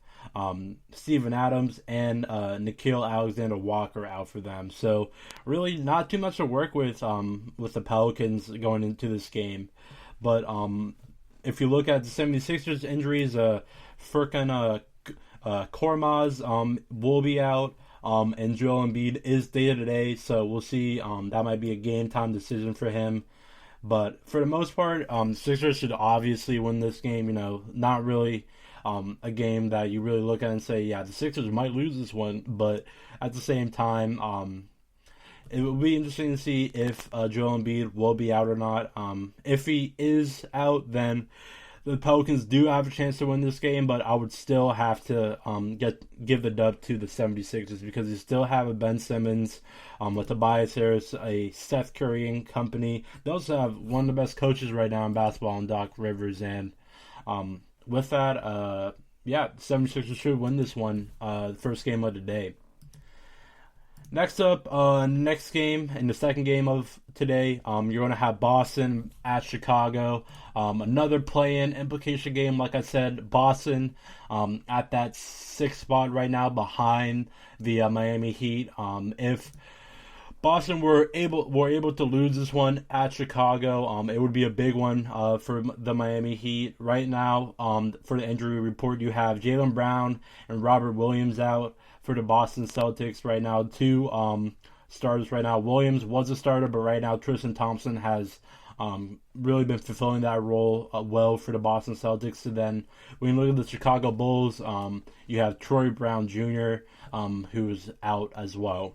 Steven Adams and Nickeil Alexander-Walker out for them. So really not too much to work with the Pelicans going into this game. But if you look at the 76ers injuries, Furkan Korkmaz will be out, and Joel Embiid is day-to-day, so we'll see. That might be a game-time decision for him. But for the most part, the Sixers should obviously win this game. Not really a game that you really look at and say, yeah, the Sixers might lose this one. But at the same time, it will be interesting to see if Joel Embiid will be out or not. If he is out, then the Pelicans do have a chance to win this game, but I would still have to give the dub to the 76ers because you still have a Ben Simmons, with Tobias Harris, a Seth Curry and company. They also have one of the best coaches right now in basketball in Doc Rivers, and with that, the 76ers should win this one, the first game of the day. Next up, next game, in the second game of today, you're going to have Boston at Chicago. Another play-in implication game, like I said. Boston at that 6th spot right now behind the Miami Heat. If Boston were able to lose this one at Chicago, it would be a big one for the Miami Heat. Right now, for the injury report, you have Jaylen Brown and Robert Williams out for the Boston Celtics right now. 2 starters right now. Williams was a starter, but right now Tristan Thompson has really been fulfilling that role well for the Boston Celtics. So then when you look at the Chicago Bulls, you have Troy Brown Jr., who's out as well.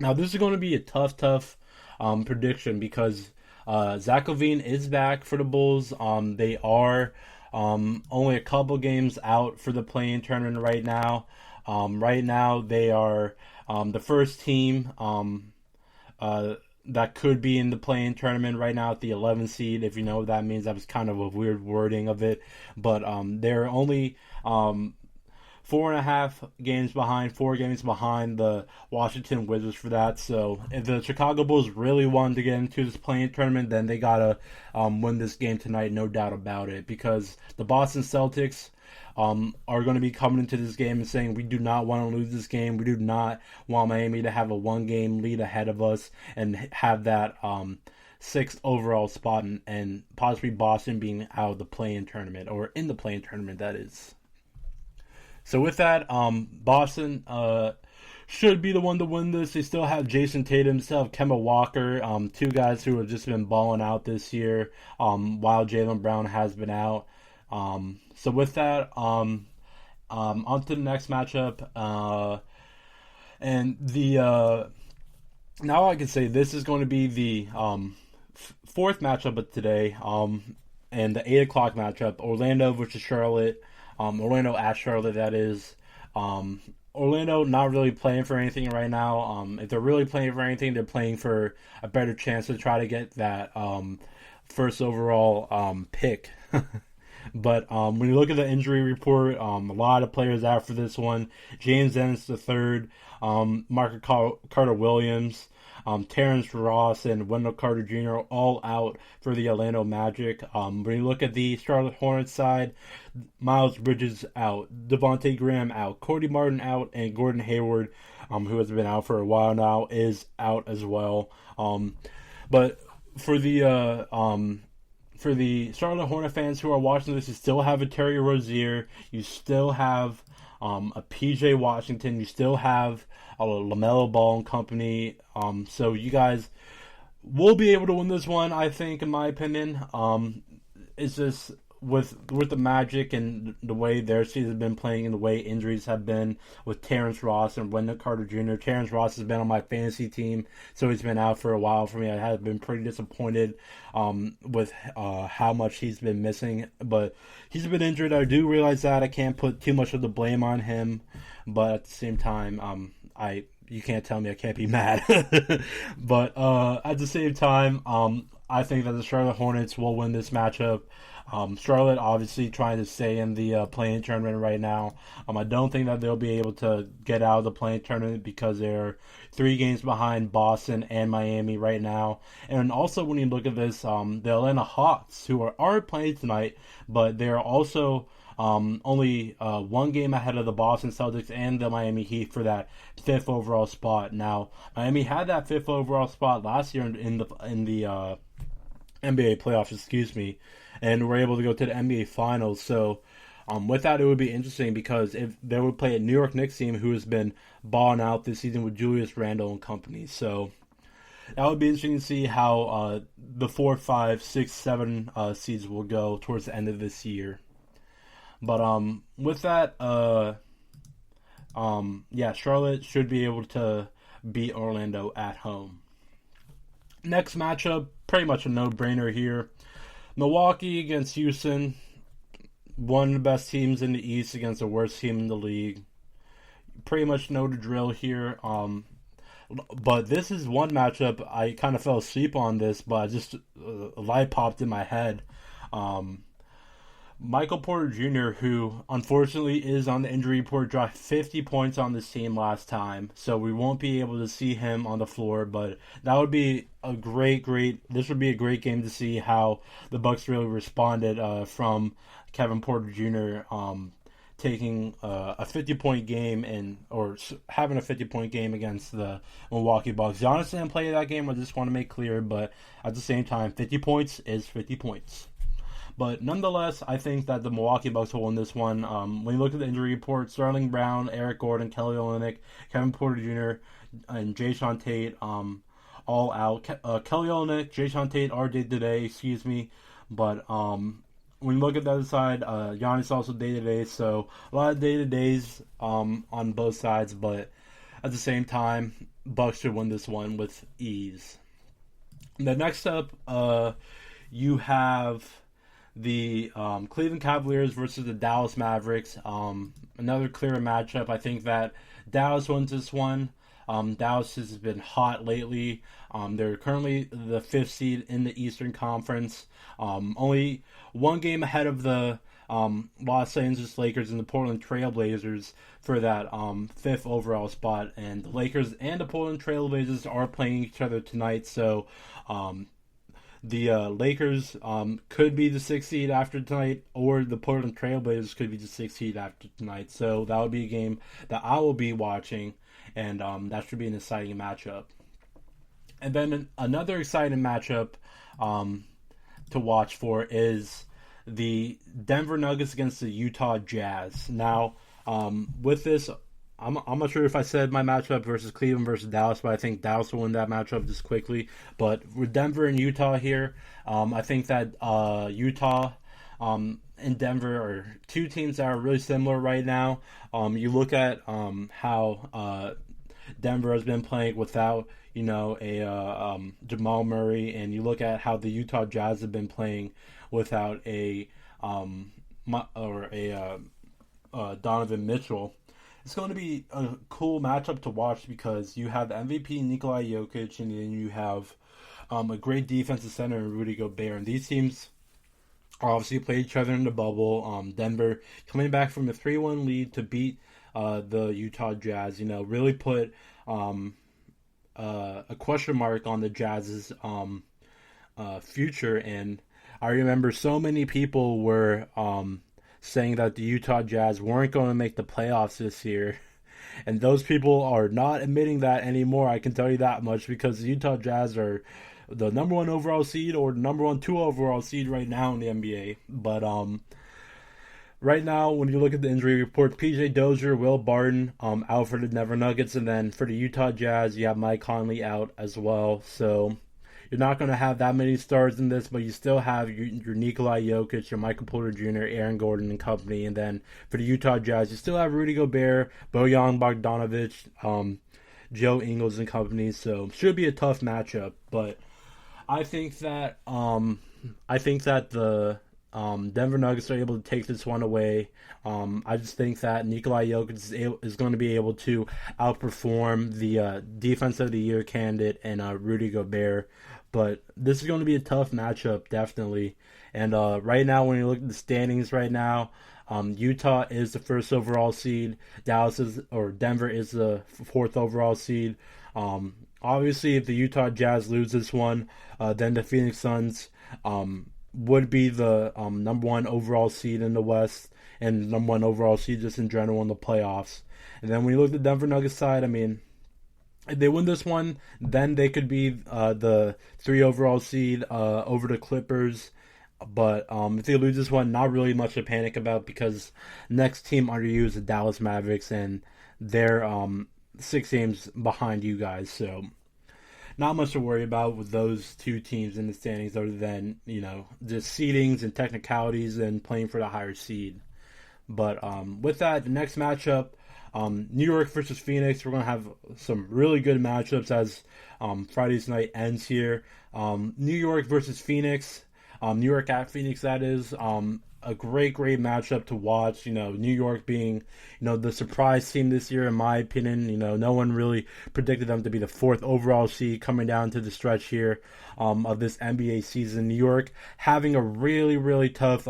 Now this is going to be a tough prediction because Zach LaVine is back for the Bulls. They are only a couple games out for the play-in tournament right now. Right now, they are the first team that could be in the play-in tournament right now at the 11th seed. If you know what that means, that was kind of a weird wording of it. But they're only 4.5 games behind, 4 games behind the Washington Wizards for that. So if the Chicago Bulls really wanted to get into this play-in tournament, then they got to win this game tonight, no doubt about it. Because the Boston Celtics are going to be coming into this game and saying, we do not want to lose this game. We do not want Miami to have a 1-game lead ahead of us and have that 6th overall spot and possibly Boston being out of the play-in tournament, or in the play-in tournament, that is. So with that, Boston should be the one to win this. They still have Jason Tatum, still have Kemba Walker, 2 guys who have just been balling out this year, while Jaylen Brown has been out. So with that, on to the next matchup, and the now I can say this is going to be the 4th matchup of today, and the 8 o'clock matchup, Orlando versus Charlotte, Orlando at Charlotte, that is. Orlando not really playing for anything right now. If they're really playing for anything, they're playing for a better chance to try to get that first overall pick. But when you look at the injury report, a lot of players out for this one. James Ennis III Carter Williams, Terrence Ross, and Wendell Carter Jr. all out for the Orlando Magic. When you look at the Charlotte Hornets side, Miles Bridges out, Devontae Graham out, Cody Martin out, and Gordon Hayward, who has been out for a while now, is out as well. But for the Charlotte Hornet fans who are watching this, you still have a Terry Rozier, you still have a PJ Washington, you still have a LaMelo Ball and company. So you guys will be able to win this one, I think, in my opinion. It's just with the Magic and the way their season has been playing and the way injuries have been with Terrence Ross and Wendell Carter Jr. Terrence Ross has been on my fantasy team, so he's been out for a while for me. I have been pretty disappointed with how much he's been missing, but he's been injured. I do realize that. I can't put too much of the blame on him, but at the same time, you can't tell me I can't be mad. But at the same time, I think that the Charlotte Hornets will win this matchup. Charlotte obviously trying to stay in the play-in tournament right now. I don't think that they'll be able to get out of the play-in tournament because they're 3 games behind Boston and Miami right now. And also when you look at this, the Atlanta Hawks, who are playing tonight, but they're also only 1 game ahead of the Boston Celtics and the Miami Heat for that 5th overall spot. Now, Miami had that 5th overall spot last year in the NBA playoffs, and were able to go to the NBA Finals. So with that, it would be interesting because if they would play a New York Knicks team who has been balling out this season with Julius Randle and company. So that would be interesting to see how the 4, 5, 6, 7 seeds will go towards the end of this year. But with that, Charlotte should be able to beat Orlando at home. Next matchup, pretty much a no-brainer here. Milwaukee against Houston, one of the best teams in the East against the worst team in the league. Pretty much know the drill here. But this is one matchup, I kind of fell asleep on this, but just a light popped in my head. Michael Porter Jr., who unfortunately is on the injury report, dropped 50 points on this team last time, so we won't be able to see him on the floor, but that would be this would be a great game to see how the Bucks really responded from Kevin Porter Jr. Taking a 50-point game or having a 50-point game against the Milwaukee Bucks. Giannis didn't play that game, I just want to make clear, but at the same time, 50 points is 50 points. But nonetheless, I think that the Milwaukee Bucks will win this one. When you look at the injury report, Sterling Brown, Eric Gordon, Kelly Olynyk, Kevin Porter Jr., and Jae'Sean Tate all out. Kelly Olynyk, Jae'Sean Tate are day-to-day, but when you look at the other side, Giannis also day-to-day, so a lot of day-to-days on both sides, but at the same time, Bucks should win this one with ease. The next up, you have the Cleveland Cavaliers versus the Dallas Mavericks. Another clear matchup. I think that Dallas wins this one. Dallas has been hot lately. They're currently the 5th seed in the Eastern Conference. Only 1 game ahead of the Los Angeles Lakers and the Portland Trail Blazers for that 5th overall spot. And the Lakers and the Portland Trail Blazers are playing each other tonight. So the Lakers could be the 6th seed after tonight, or the Portland Trail Blazers could be the 6th seed after tonight. So that would be a game that I will be watching, and that should be an exciting matchup. And then another exciting matchup to watch for is the Denver Nuggets against the Utah Jazz. Now, with this, I'm not sure if I said my matchup versus Cleveland versus Dallas, but I think Dallas will win that matchup just quickly. But with Denver and Utah here, I think that Utah and Denver are 2 teams that are really similar right now. You look at how Denver has been playing without Jamal Murray, and you look at how the Utah Jazz have been playing without a Donovan Mitchell. It's going to be a cool matchup to watch because you have the MVP Nikola Jokic, and then you have a great defensive center in Rudy Gobert. And these teams obviously played each other in the bubble. Denver coming back from a 3-1 lead to beat the Utah Jazz. Really put a question mark on the Jazz's future. And I remember so many people were saying that the Utah Jazz weren't going to make the playoffs this year. And those people are not admitting that anymore, I can tell you that much, because the Utah Jazz are the number 1 overall seed or the number 2 overall seed right now in the NBA. But right now, when you look at the injury report, PJ Dozier, Will Barton out for the Denver Nuggets, and then for the Utah Jazz, you have Mike Conley out as well. So you're not going to have that many stars in this, but you still have your Nikola Jokic, your Michael Porter Jr., Aaron Gordon and company. And then for the Utah Jazz, you still have Rudy Gobert, Bojan Bogdanovic, Joe Ingles and company. So should be a tough matchup. But I think that the Denver Nuggets are able to take this one away. I just think that Nikola Jokic is going to be able to outperform the Defense of the Year candidate and Rudy Gobert. But this is going to be a tough matchup, definitely. And right now, when you look at the standings right now, Utah is the 1st overall seed. Denver is the 4th overall seed. Obviously, if the Utah Jazz lose this one, then the Phoenix Suns would be the number 1 overall seed in the West and number 1 overall seed just in general in the playoffs. And then when you look at the Denver Nuggets side, I mean, if they win this one, then they could be the 3 overall seed over the Clippers. But if they lose this one, not really much to panic about, because next team under you is the Dallas Mavericks, and they're 6 games behind you guys. So not much to worry about with those 2 teams in the standings, other than just seedings and technicalities and playing for the higher seed. But with that, the next matchup, New York versus Phoenix. We're going to have some really good matchups as Friday's night ends here. New York versus Phoenix. New York at Phoenix, that is. A great matchup to watch. New York being, the surprise team this year, in my opinion. No one really predicted them to be the 4th overall seed coming down to the stretch here of this NBA season. New York having a really, really tough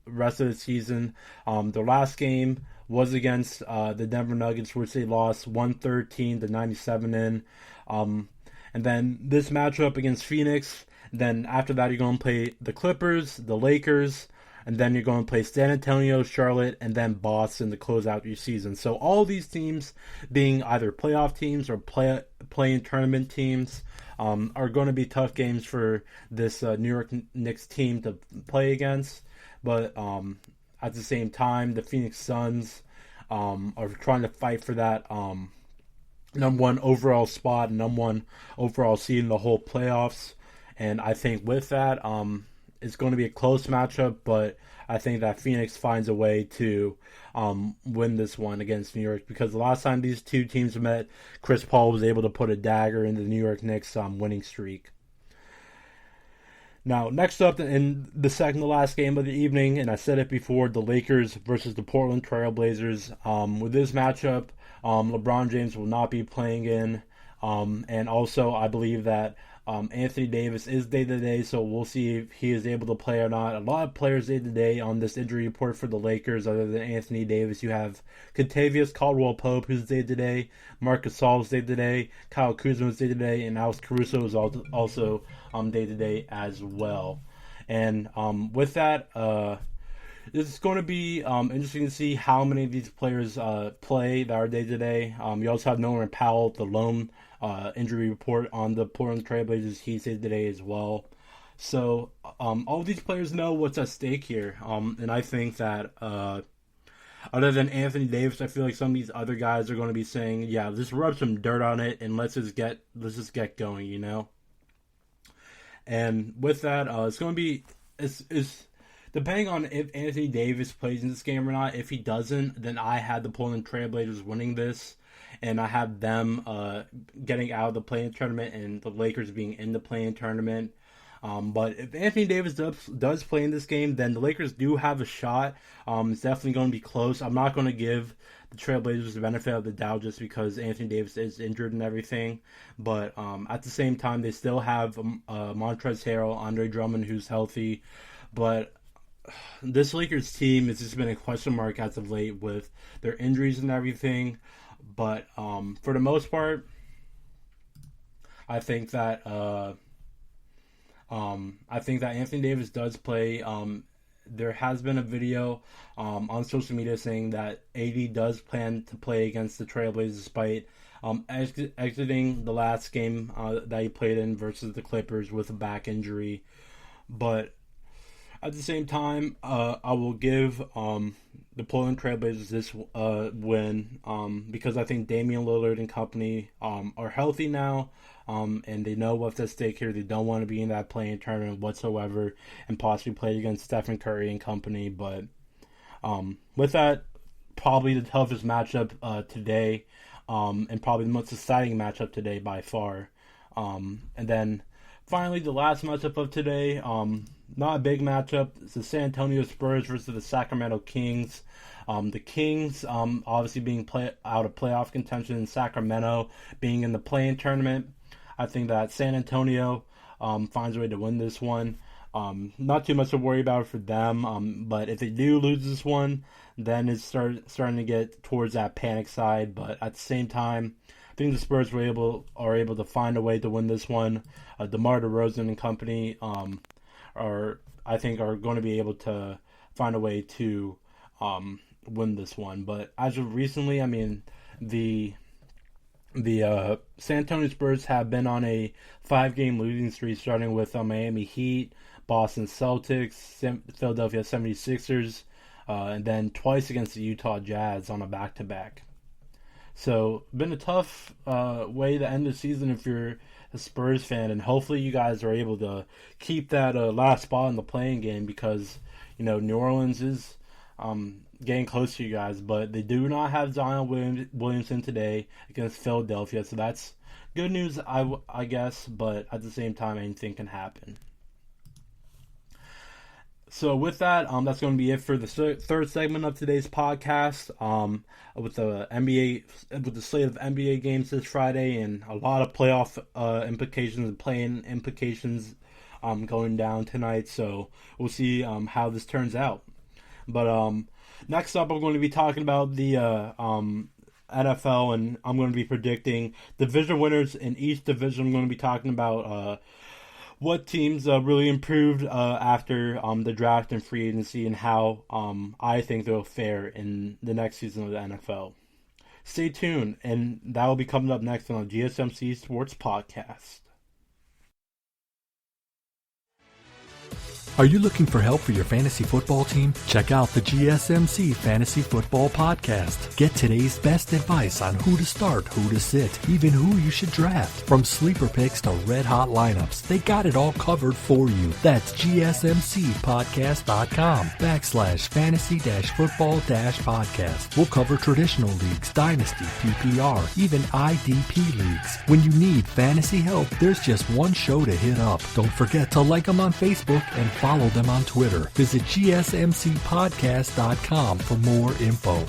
rest of the season. Their last game was against the Denver Nuggets, which they lost 113-97 in. And then this matchup against Phoenix. Then after that, you're going to play the Clippers, the Lakers, and then you're going to play San Antonio, Charlotte, and then Boston to close out your season. So all these teams, being either playoff teams or play-in tournament teams, are going to be tough games for this New York Knicks team to play against. But at the same time, the Phoenix Suns are trying to fight for that number 1 overall spot, number 1 overall seed in the whole playoffs. And I think with that, it's going to be a close matchup, but I think that Phoenix finds a way to win this one against New York, because the last time these 2 teams met, Chris Paul was able to put a dagger in the New York Knicks winning streak. Now, next up in the second to last game of the evening, and I said it before, the Lakers versus the Portland Trail Blazers. With this matchup, LeBron James will not be playing in, and also I believe that Anthony Davis is day-to-day, so we'll see if he is able to play or not. A lot of players day-to-day on this injury report for the Lakers. Other than Anthony Davis, you have Kentavious Caldwell-Pope, who's day-to-day, Marc Gasol's day-to-day, Kyle Kuzma's day-to-day, and Alex Caruso is also day-to-day as well. And with that, it's going to be interesting to see how many of these players play that are day-to-day. You also have Norman Powell, the lone injury report on the Portland Trail Blazers. He's day-to-day as well. So all of these players know what's at stake here. And I think that other than Anthony Davis, I feel like some of these other guys are going to be saying, yeah, just rub some dirt on it and let's just get going, And with that, it's going to be it's depending on if Anthony Davis plays in this game or not. If he doesn't, then I had the Portland Trail Blazers winning this, and I have them getting out of the play-in tournament and the Lakers being in the play-in tournament. But if Anthony Davis does play in this game, then the Lakers do have a shot. It's definitely going to be close. I'm not going to give the Trailblazers the benefit of the doubt just because Anthony Davis is injured and everything. But at the same time, they still have Montrezl Harrell, Andre Drummond, who's healthy. But this Lakers team has just been a question mark as of late with their injuries and everything. But for the most part, I think that Anthony Davis does play. There has been a video on social media saying that AD does plan to play against the Trailblazers despite exiting the last game that he played in versus the Clippers with a back injury. But at the same time, I will give the Portland Trailblazers this win because I think Damian Lillard and company are healthy now. And they know what's at stake here. They don't want to be in that play-in tournament whatsoever and possibly play against Stephen Curry and company. But with that, probably the toughest matchup today and probably the most exciting matchup today by far. And then finally, the last matchup of today, not a big matchup. It's the San Antonio Spurs versus the Sacramento Kings. The Kings obviously being out of playoff contention, and Sacramento being in the play-in tournament. I think that San Antonio finds a way to win this one. Not too much to worry about for them, but if they do lose this one, then it's starting to get towards that panic side. But at the same time, I think the Spurs are able to find a way to win this one. DeMar DeRozan and company are going to be able to find a way to win this one. But as of recently, I mean, the San Antonio Spurs have been on a 5-game losing streak, starting with Miami Heat, Boston Celtics, Philadelphia 76ers, and then twice against the Utah Jazz on a back-to-back. So, been a tough way to end the season if you're a Spurs fan, and hopefully you guys are able to keep that last spot in the play-in game because, New Orleans is getting close to you guys, but they do not have Zion Williamson today against Philadelphia, so that's good news, I guess, but at the same time, anything can happen. So with that, that's going to be it for the third segment of today's podcast. With the slate of NBA games this Friday and a lot of playoff implications and play-in implications going down tonight. So we'll see how this turns out. But next up, I'm going to be talking about the NFL, and I'm going to be predicting division winners in each division. I'm going to be talking about what teams really improved after the draft and free agency and how I think they'll fare in the next season of the NFL. Stay tuned, and that will be coming up next on the GSMC Sports Podcast. Are you looking for help for your fantasy football team? Check out the GSMC Fantasy Football Podcast. Get today's best advice on who to start, who to sit, even who you should draft. From sleeper picks to red-hot lineups, they got it all covered for you. That's gsmcpodcast.com/fantasy-football-podcast. We'll cover traditional leagues, dynasty, PPR, even IDP leagues. When you need fantasy help, there's just one show to hit up. Don't forget to like them on Facebook and follow them on Twitter. Visit gsmcpodcast.com for more info.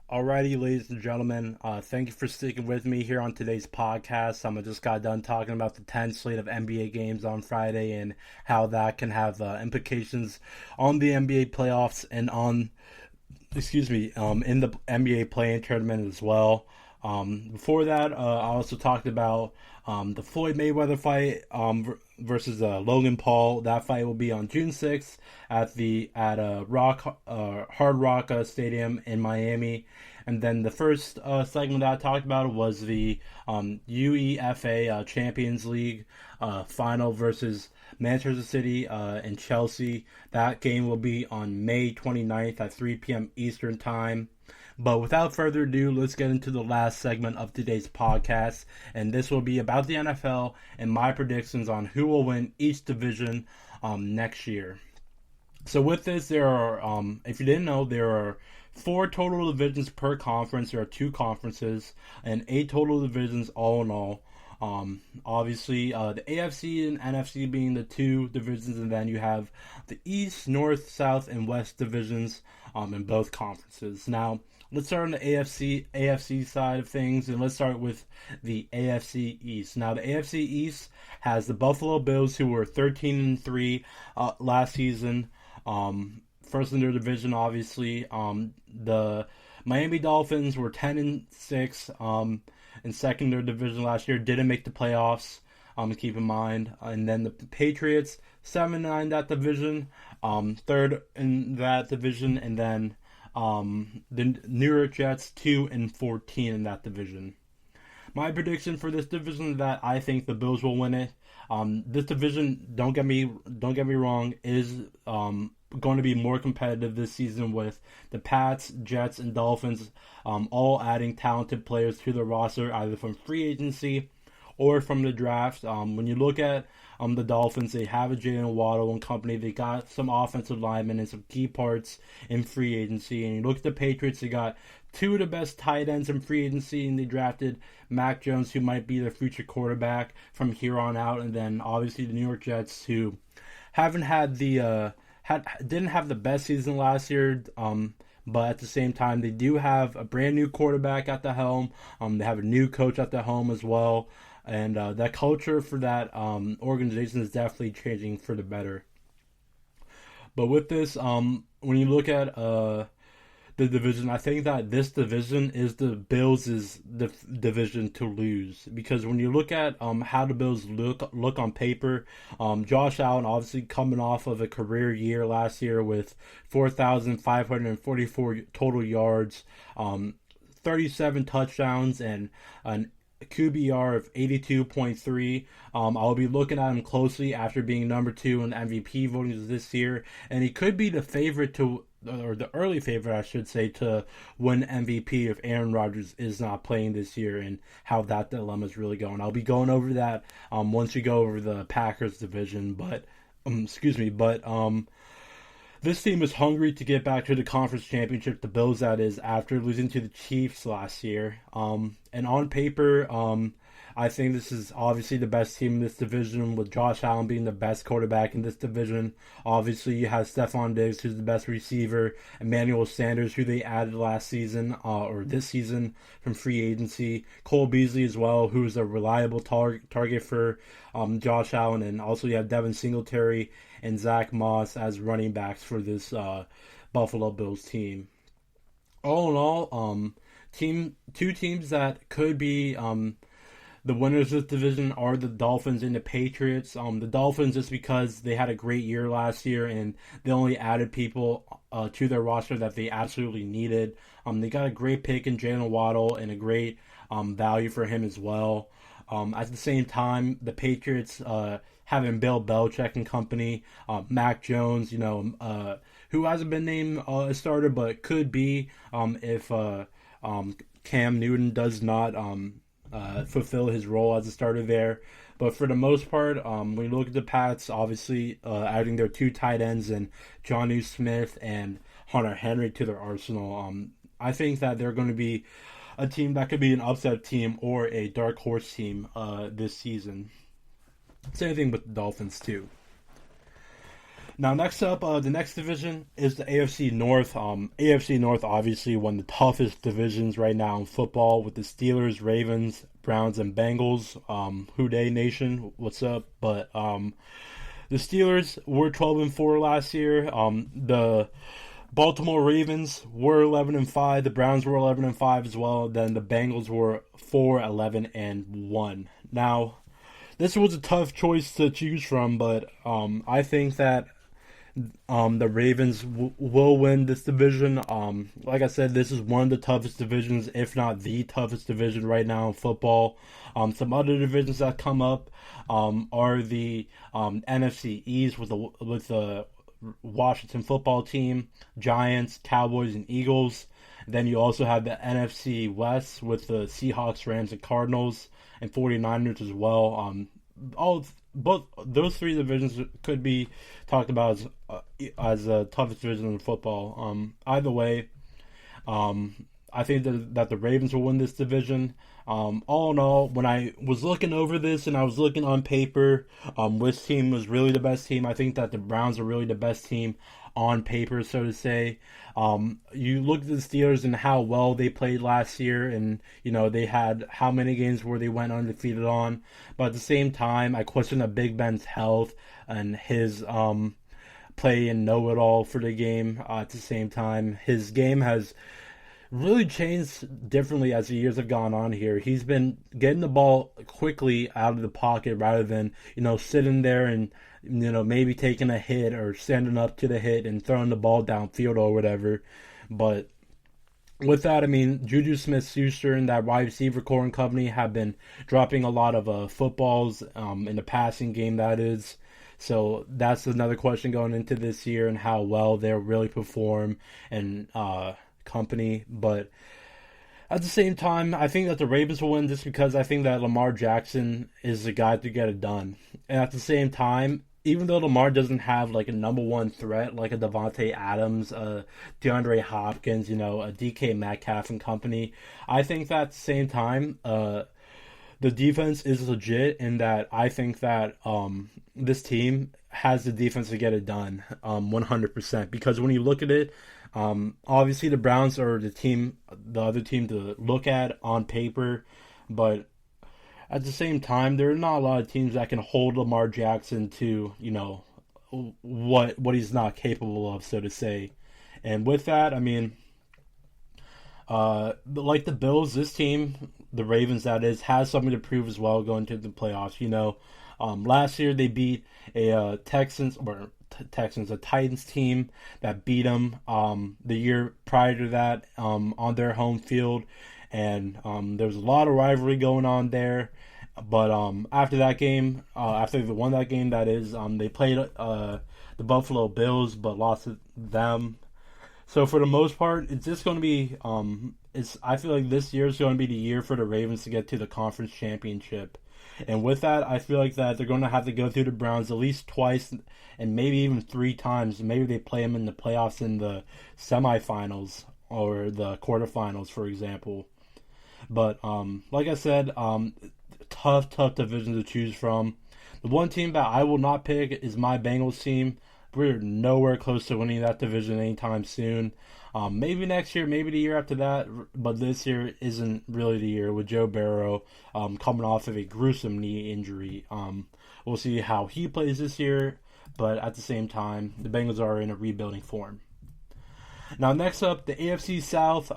Alrighty, ladies and gentlemen, thank you for sticking with me here on today's podcast. I just got done talking about the 10 slate of NBA games on Friday and how that can have implications on the NBA playoffs and in the NBA play-in tournament as well. Before that, I also talked about the Floyd Mayweather fight versus Logan Paul. That fight will be on June 6th at Hard Rock Stadium in Miami. And then the first segment that I talked about was the UEFA Champions League final versus Manchester City and Chelsea. That game will be on May 29th at 3 p.m. Eastern Time. But without further ado, let's get into the last segment of today's podcast. And this will be about the NFL and my predictions on who will win each division next year. So with this, there are, if you didn't know, there are 4 total divisions per conference. There are 2 conferences and 8 total divisions all in all. Obviously, the AFC and NFC being the 2 divisions, and then you have the East, North, South, and West divisions in both conferences. Now, let's start on the AFC side of things, and let's start with the AFC East. Now, the AFC East has the Buffalo Bills, who were 13-3 last season. First in their division, obviously. The Miami Dolphins were 10-6, and second in their division last year. Didn't make the playoffs, keep in mind. And then the Patriots, 7-9 that division, third in that division. And then the New York Jets, 2-14 in that division. My prediction for this division is that I think the Bills will win it. This division, don't get me wrong, is going to be more competitive this season with the Pats, Jets, and Dolphins all adding talented players to the roster, either from free agency or from the draft. When you look at the Dolphins, they have a Jalen Waddle and company. They got some offensive linemen and some key parts in free agency. And you look at the Patriots, they got 2 of the best tight ends in free agency, and they drafted Mac Jones, who might be their future quarterback from here on out. And then obviously the New York Jets, who haven't had the didn't have the best season last year, but at the same time they do have a brand new quarterback at the helm. They have a new coach at the helm as well, and that culture for that organization is definitely changing for the better. But with this, when you look at the division, I think that this division is the Bills' division to lose, because when you look at how the Bills look on paper, Josh Allen obviously coming off of a career year last year with 4,544 total yards, 37 touchdowns, and an QBR of 82.3. I'll be looking at him closely after being number 2 in MVP voting this year, and he could be the favorite or the early favorite, I should say, to win MVP if Aaron Rodgers is not playing this year, and how that dilemma is really going. I'll be going over that once we go over the Packers division, but this team is hungry to get back to the conference championship, the Bills that is, after losing to the Chiefs last year. And on paper, I think this is obviously the best team in this division, with Josh Allen being the best quarterback in this division. Obviously, you have Stephon Diggs, who's the best receiver, Emmanuel Sanders, who they added last season, or this season from free agency, Cole Beasley as well, who's a reliable target for Josh Allen, and also you have Devin Singletary and Zach Moss as running backs for this Buffalo Bills team. All in all, two teams that could be the winners of this division are the Dolphins and the Patriots. The Dolphins, just because they had a great year last year and they only added people to their roster that they absolutely needed. They got a great pick in Jalen Waddle and a great value for him as well. At the same time, the Patriots, having Bill Belichick and company, Mac Jones, who hasn't been named a starter but could be if Cam Newton does not fulfill his role as a starter there. But for the most part, when you look at the Pats, obviously adding their 2 tight ends and Jonnu Smith and Hunter Henry to their arsenal, I think that they're going to be a team that could be an upset team or a dark horse team this season. Same thing with the Dolphins too. Now, next up, the next division is the AFC North. AFC North, obviously, one of the toughest divisions right now in football, with the Steelers, Ravens, Browns, and Bengals. Who Dey Nation, what's up? But the Steelers were 12-4 last year. The Baltimore Ravens were 11-5. The Browns were 11-5 as well. Then the Bengals were 4-11-1. Now, this was a tough choice to choose from, but I think that the Ravens will win this division. Like I said, this is one of the toughest divisions, if not the toughest division right now in football. Some other divisions that come up are the NFC East with the Washington football team, Giants, Cowboys, and Eagles. Then you also have the NFC West with the Seahawks, Rams, and Cardinals, and 49ers as well. Both those three divisions could be talked about as the toughest division in football. Either way, I think that the Ravens will win this division. All in all, when I was looking over this and I was looking on paper, which team was really the best team, I think that the Browns are really the best team on paper, so to say. You look at the Steelers and how well they played last year, and they had how many games where they went undefeated on. But at the same time, I question Big Ben's health and his play and know-it-all for the game. At the same time, his game has really changed differently as the years have gone on here. He's been getting the ball quickly out of the pocket rather than, sitting there and, maybe taking a hit or standing up to the hit and throwing the ball downfield or whatever. But with that, Juju Smith-Schuster and that wide receiver core and company have been dropping a lot of footballs in the passing game, that is. So that's another question going into this year and how well they'll really perform and company. But at the same time, I think that the Ravens will win just because I think that Lamar Jackson is the guy to get it done. And at the same time, even though Lamar doesn't have like a number one threat like a Devontae Adams, DeAndre Hopkins, a DK Metcalf and company, I think that at the same time, the defense is legit in that I think that this team has the defense to get it done 100%. Because when you look at it, obviously the Browns are the other team to look at on paper, but at the same time, there are not a lot of teams that can hold Lamar Jackson to, what he's not capable of, so to say. And with that, like the Bills, this team, the Ravens that is, has something to prove as well going to the playoffs. Last year they beat a Titans team that beat them the year prior to that on their home field. And there was a lot of rivalry going on there. But after that game, after they won that game, that is, they played the Buffalo Bills but lost to them. So for the most part, it's just going to be, I feel like this year is going to be the year for the Ravens to get to the conference championship. And with that, I feel like that they're going to have to go through the Browns at least twice and maybe even 3 times. Maybe they play them in the playoffs in the semifinals or the quarterfinals, for example. But like I said, tough division to choose from. The one team that I will not pick is my Bengals team. We're nowhere close to winning that division anytime soon. Maybe next year, maybe the year after that, but this year isn't really the year with Joe Burrow coming off of a gruesome knee injury. We'll see how he plays this year, but at the same time, the Bengals are in a rebuilding form. Now, next up, the AFC South,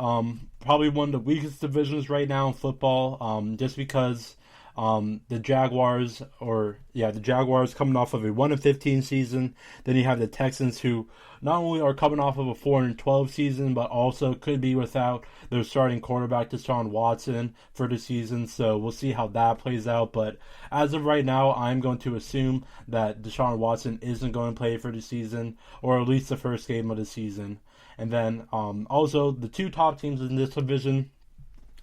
probably one of the weakest divisions right now in football, just because the Jaguars coming off of a 1-15 season. Then you have the Texans, who not only are coming off of a 4-12 season, but also could be without their starting quarterback Deshaun Watson for the season. So we'll see how that plays out. But as of right now, I'm going to assume that Deshaun Watson isn't going to play for the season, or at least the first game of the season. And then also the 2 top teams in this division,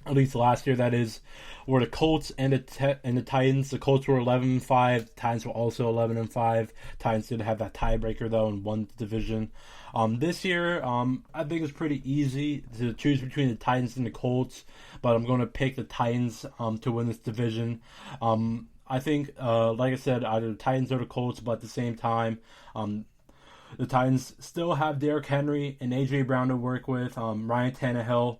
at least last year, that is, were the Colts and the Titans. The Colts were 11-5. The Titans were also 11-5. Titans did have that tiebreaker though and won the division. This year, I think it's pretty easy to choose between the Titans and the Colts, but I'm going to pick the Titans to win this division. I think, like I said, either the Titans or the Colts, but at the same time, the Titans still have Derrick Henry and A.J. Brown to work with. Ryan Tannehill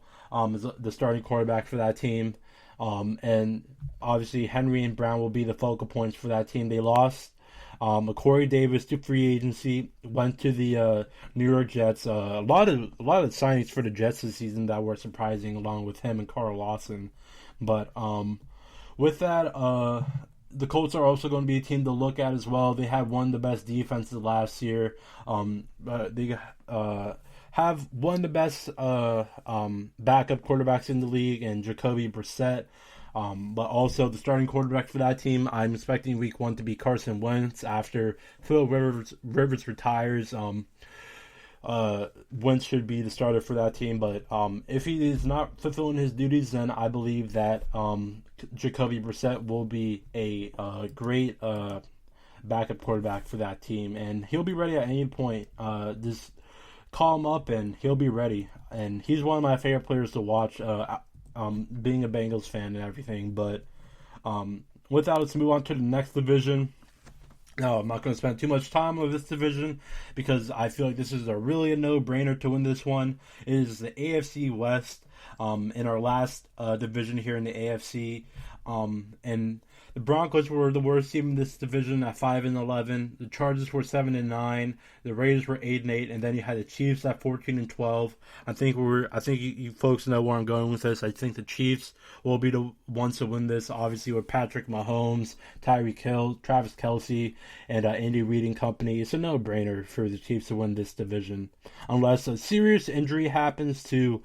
is the starting quarterback for that team. And obviously Henry and Brown will be the focal points for that team. They lost Corey Davis to free agency, went to the New York Jets. A lot of signings for the Jets this season that were surprising, along with him and Carl Lawson. But with that, the Colts are also going to be a team to look at as well. They had one of the best defenses last year. They have one of the best backup quarterbacks in the league, and Jacoby Brissett. But also the starting quarterback for that team, I'm expecting week 1 to be Carson Wentz after Phil Rivers retires. Wentz should be the starter for that team, but if he is not fulfilling his duties, then I believe that Jacoby Brissett will be a great backup quarterback for that team, and he'll be ready at any point. Just call him up, and he'll be ready. And he's one of my favorite players to watch, being a Bengals fan and everything. But with that, let's move on to the next division. No, I'm not going to spend too much time on this division because I feel like this is really a no-brainer to win this one. It is the AFC West, in our last division here in the AFC. And the Broncos were the worst team in this division at 5-11. The Chargers were 7-9. The Raiders were 8-8, and then you had the Chiefs at 14-12. I think you folks know where I'm going with this. I think the Chiefs will be the ones to win this. Obviously, with Patrick Mahomes, Tyreek Hill, Travis Kelce, and Andy Reid and company, it's a no-brainer for the Chiefs to win this division, unless a serious injury happens to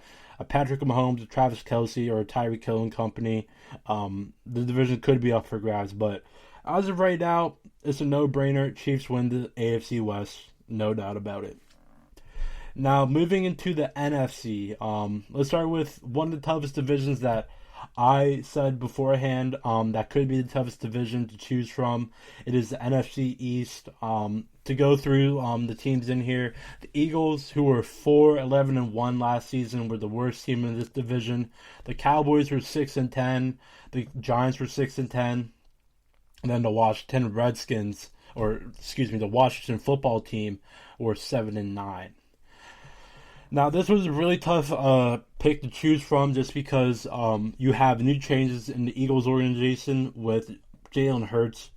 Patrick Mahomes, Travis Kelce, or Tyreek Hill and company. The division could be up for grabs, but as of right now, it's a no-brainer. Chiefs win the AFC West, no doubt about it. Now, moving into the NFC, let's start with one of the toughest divisions that I said beforehand that could be the toughest division to choose from. It is the NFC East. To go through the teams in here, the Eagles, who were 4-11-1 last season, were the worst team in this division. The Cowboys were 6-10. The Giants were 6-10. And then the Washington football team were 7-9. Now, this was a really tough pick to choose from just because you have new changes in the Eagles organization with Jalen Hurts.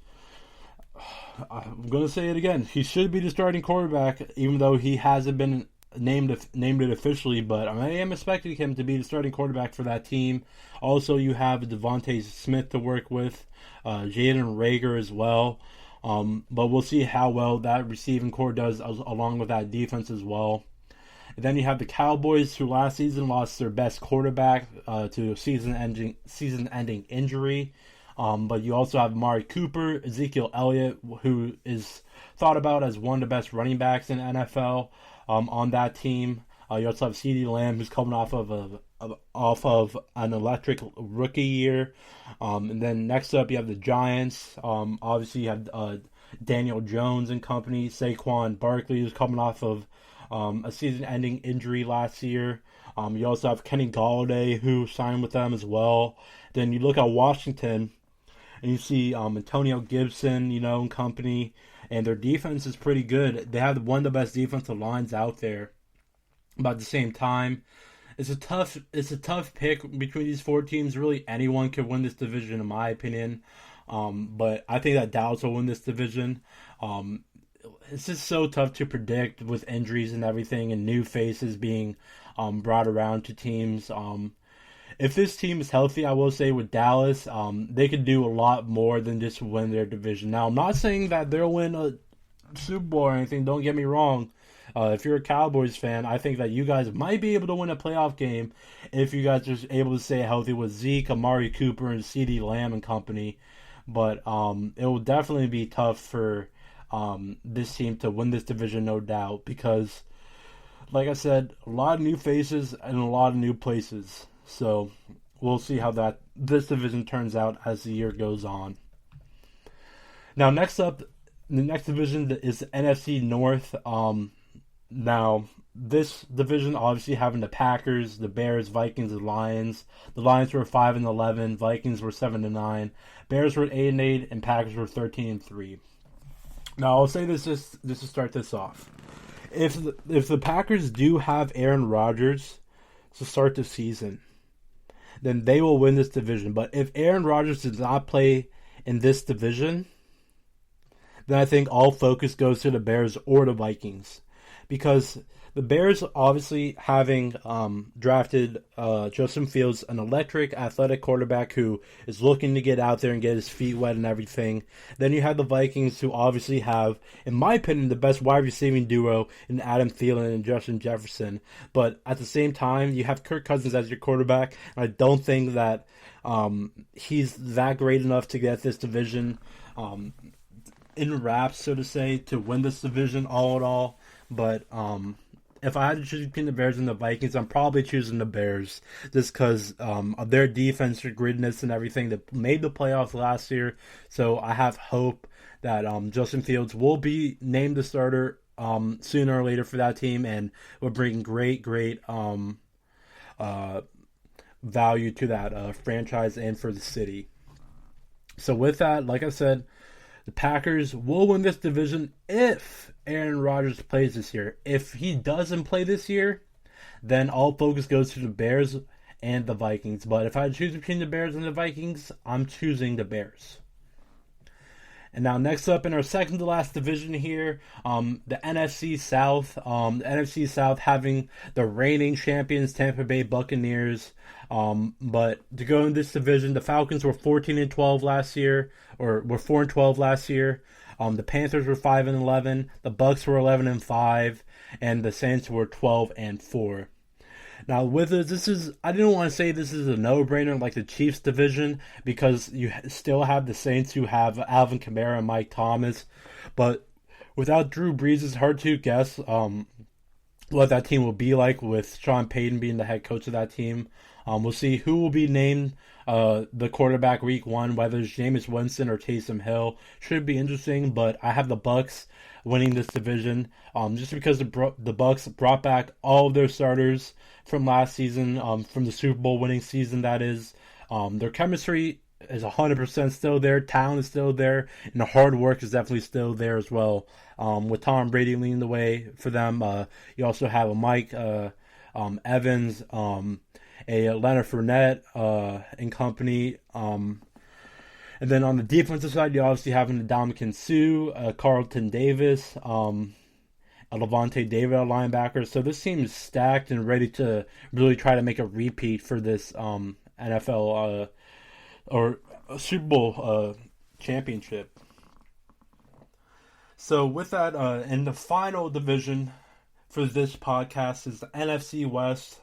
I'm going to say it again. He should be the starting quarterback, even though he hasn't been named it officially, but I am expecting him to be the starting quarterback for that team. Also, you have Devontae Smith to work with, Jalen Reagor as well. But we'll see how well that receiving core does along with that defense as well. And then you have the Cowboys, who last season lost their best quarterback to a season-ending injury. But you also have Amari Cooper, Ezekiel Elliott, who is thought about as one of the best running backs in the NFL on that team. You also have CeeDee Lamb, who's coming off of an electric rookie year. And then next up, you have the Giants. Obviously, you have Daniel Jones and company. Saquon Barkley, who's coming off of a season-ending injury last year. You also have Kenny Golladay, who signed with them as well. Then you look at Washington, and you see Antonio Gibson, and company, and their defense is pretty good. They have one of the best defensive lines out there. But at the same time, it's a tough pick between these four teams. Really, anyone could win this division, in my opinion. But I think that Dallas will win this division. It's just so tough to predict with injuries and everything, and new faces being brought around to teams. If this team is healthy, I will say with Dallas, they could do a lot more than just win their division. Now, I'm not saying that they'll win a Super Bowl or anything. Don't get me wrong. If you're a Cowboys fan, I think that you guys might be able to win a playoff game if you guys are able to stay healthy with Zeke, Amari Cooper, and CeeDee Lamb and company. But it will definitely be tough for this team to win this division, no doubt, because, like I said, a lot of new faces and a lot of new places. So we'll see how this division turns out as the year goes on. Now, next up, the next division is the NFC North. Now, this division obviously having the Packers, the Bears, Vikings, and Lions. The Lions were 5-11, Vikings were 7-9, Bears were 8-8, and Packers were 13-3. Now, I'll say this just to start this off. If the Packers do have Aaron Rodgers to start the season, then they will win this division. But if Aaron Rodgers does not play in this division, then I think all focus goes to the Bears or the Vikings. Because The Bears, obviously, having drafted Justin Fields, an electric, athletic quarterback who is looking to get out there and get his feet wet and everything. Then you have the Vikings, who obviously have, in my opinion, the best wide receiving duo in Adam Thielen and Justin Jefferson. But at the same time, you have Kirk Cousins as your quarterback, and I don't think that he's that great enough to get this division in wraps, so to say, to win this division all in all. But if I had to choose between the Bears and the Vikings, I'm probably choosing the Bears just because of their defense, their grittiness, and everything that made the playoffs last year. So I have hope that Justin Fields will be named the starter sooner or later for that team and will bring great value to that franchise and for the city. So with that, like I said, the Packers will win this division if Aaron Rodgers plays this year. If he doesn't play this year, then all focus goes to the Bears and the Vikings. But if I choose between the Bears and the Vikings, I'm choosing the Bears. And now next up in our second to last division here, the NFC South. The NFC South having the reigning champions Tampa Bay Buccaneers. But to go in this division, the Falcons were 14-12 last year, or were 4-12 last year. The Panthers were 5-11. The Bucs were 11-5, and the Saints were 12-4. Now, with this, I didn't want to say this is a no-brainer like the Chiefs division because you still have the Saints who have Alvin Kamara and Mike Thomas, but without Drew Brees, it's hard to guess what that team will be like with Sean Payton being the head coach of that team. We'll see who will be named the quarterback week one, whether it's Jameis Winston or Taysom Hill. Should be interesting, but I have the Bucs winning this division just because the Bucs brought back all of their starters from last season, from the Super Bowl winning season, that is. Their chemistry is 100% still there, talent is still there, and the hard work is definitely still there as well. With Tom Brady leading the way for them, you also have a Mike Evans, a Leonard Fournette and company. And then on the defensive side, you obviously have Ndamukong Suh, Carlton Davis, a Levante David, a linebacker. So this team is stacked and ready to really try to make a repeat for this NFL or Super Bowl championship. So with that, in the final division for this podcast is the NFC West.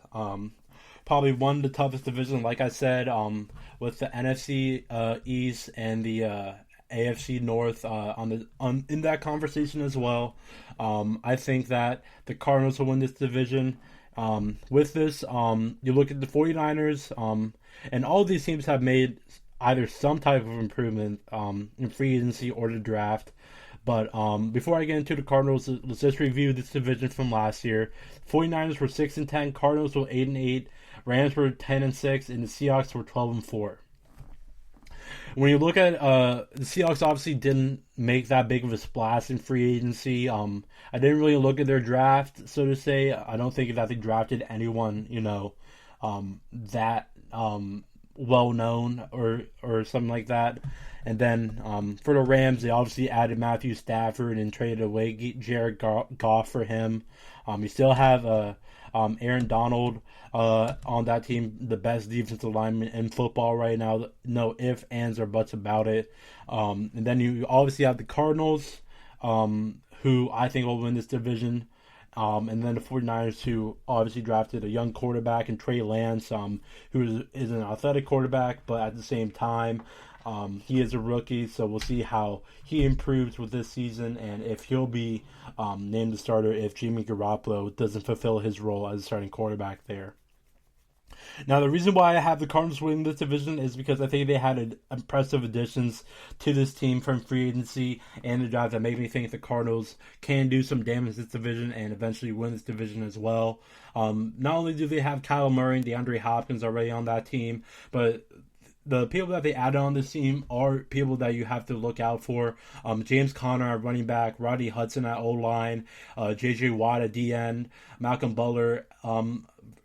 Probably one of the toughest divisions, like I said, with the NFC East and the AFC North in that conversation as well. I think that the Cardinals will win this division. With this, you look at the 49ers, and all of these teams have made either some type of improvement in free agency or the draft. But before I get into the Cardinals, let's just review this division from last year. 49ers were 6-10, Cardinals were 8-8, Rams were 10-6, and the Seahawks were 12-4. When you look at the Seahawks, obviously didn't make that big of a splash in free agency. I didn't really look at their draft, so to say. I don't think that they drafted anyone, that well known or something like that. And then for the Rams, they obviously added Matthew Stafford and traded away Jared Goff for him. You still have Aaron Donald on that team, the best defensive lineman in football right now. No ifs, ands, or buts about it. And then you obviously have the Cardinals, who I think will win this division. And then the 49ers, who obviously drafted a young quarterback in Trey Lance, who is an athletic quarterback, but at the same time, he is a rookie, so we'll see how he improves with this season and if he'll be named the starter if Jimmy Garoppolo doesn't fulfill his role as a starting quarterback there. Now, the reason why I have the Cardinals winning this division is because I think they had impressive additions to this team from free agency and the draft that make me think the Cardinals can do some damage to this division and eventually win this division as well. Not only do they have Kyle Murray and DeAndre Hopkins already on that team, but the people that they added on this team are people that you have to look out for. James Conner at running back, Rodney Hudson at O-line, J.J. Watt at D-end, Malcolm Butler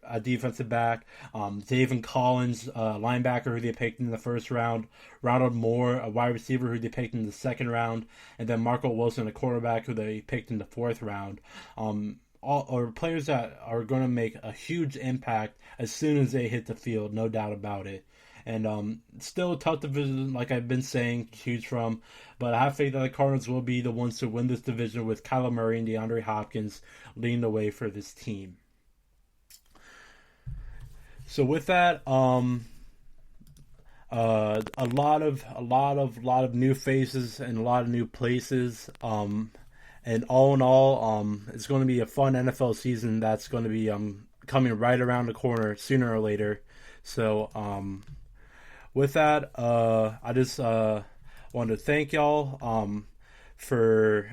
a defensive back, Zaven Collins, linebacker who they picked in the first round, Ronald Moore, a wide receiver who they picked in the second round, and then Marco Wilson, a quarterback who they picked in the fourth round. players that are going to make a huge impact as soon as they hit the field, no doubt about it. And still a tough division, like I've been saying, to choose from. But I have faith that the Cardinals will be the ones to win this division with Kyler Murray and DeAndre Hopkins leading the way for this team. So with that, a lot of new faces and a lot of new places. And all in all, it's going to be a fun NFL season that's going to be coming right around the corner sooner or later. So with that, I just want to thank y'all for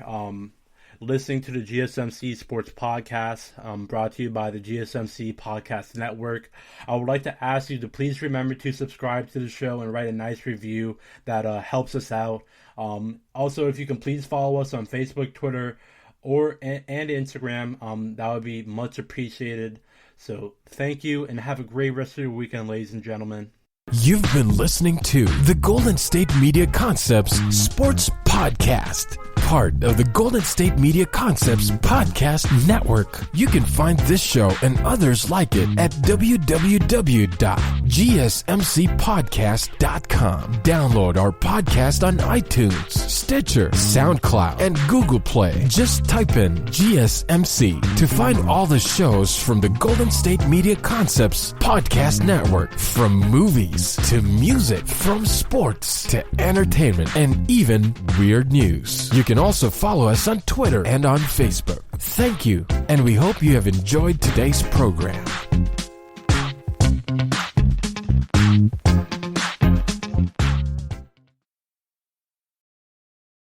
listening to the GSMC Sports Podcast, brought to you by the GSMC Podcast Network. I would like to ask you to please remember to subscribe to the show and write a nice review that helps us out. Also, if you can please follow us on Facebook, Twitter, and Instagram, that would be much appreciated. So thank you, and have a great rest of your weekend, ladies and gentlemen. You've been listening to the Golden State Media Concepts Sports Podcast, part of the Golden State Media Concepts Podcast Network. You can find this show and others like it at www.gsmcpodcast.com. Download our podcast on iTunes, Stitcher, SoundCloud, and Google Play. Just type in GSMC to find all the shows from the Golden State Media Concepts Podcast Network, from movies to music, from sports to entertainment, and even weird news. You can also follow us on Twitter and on Facebook. Thank you, and we hope you have enjoyed today's program.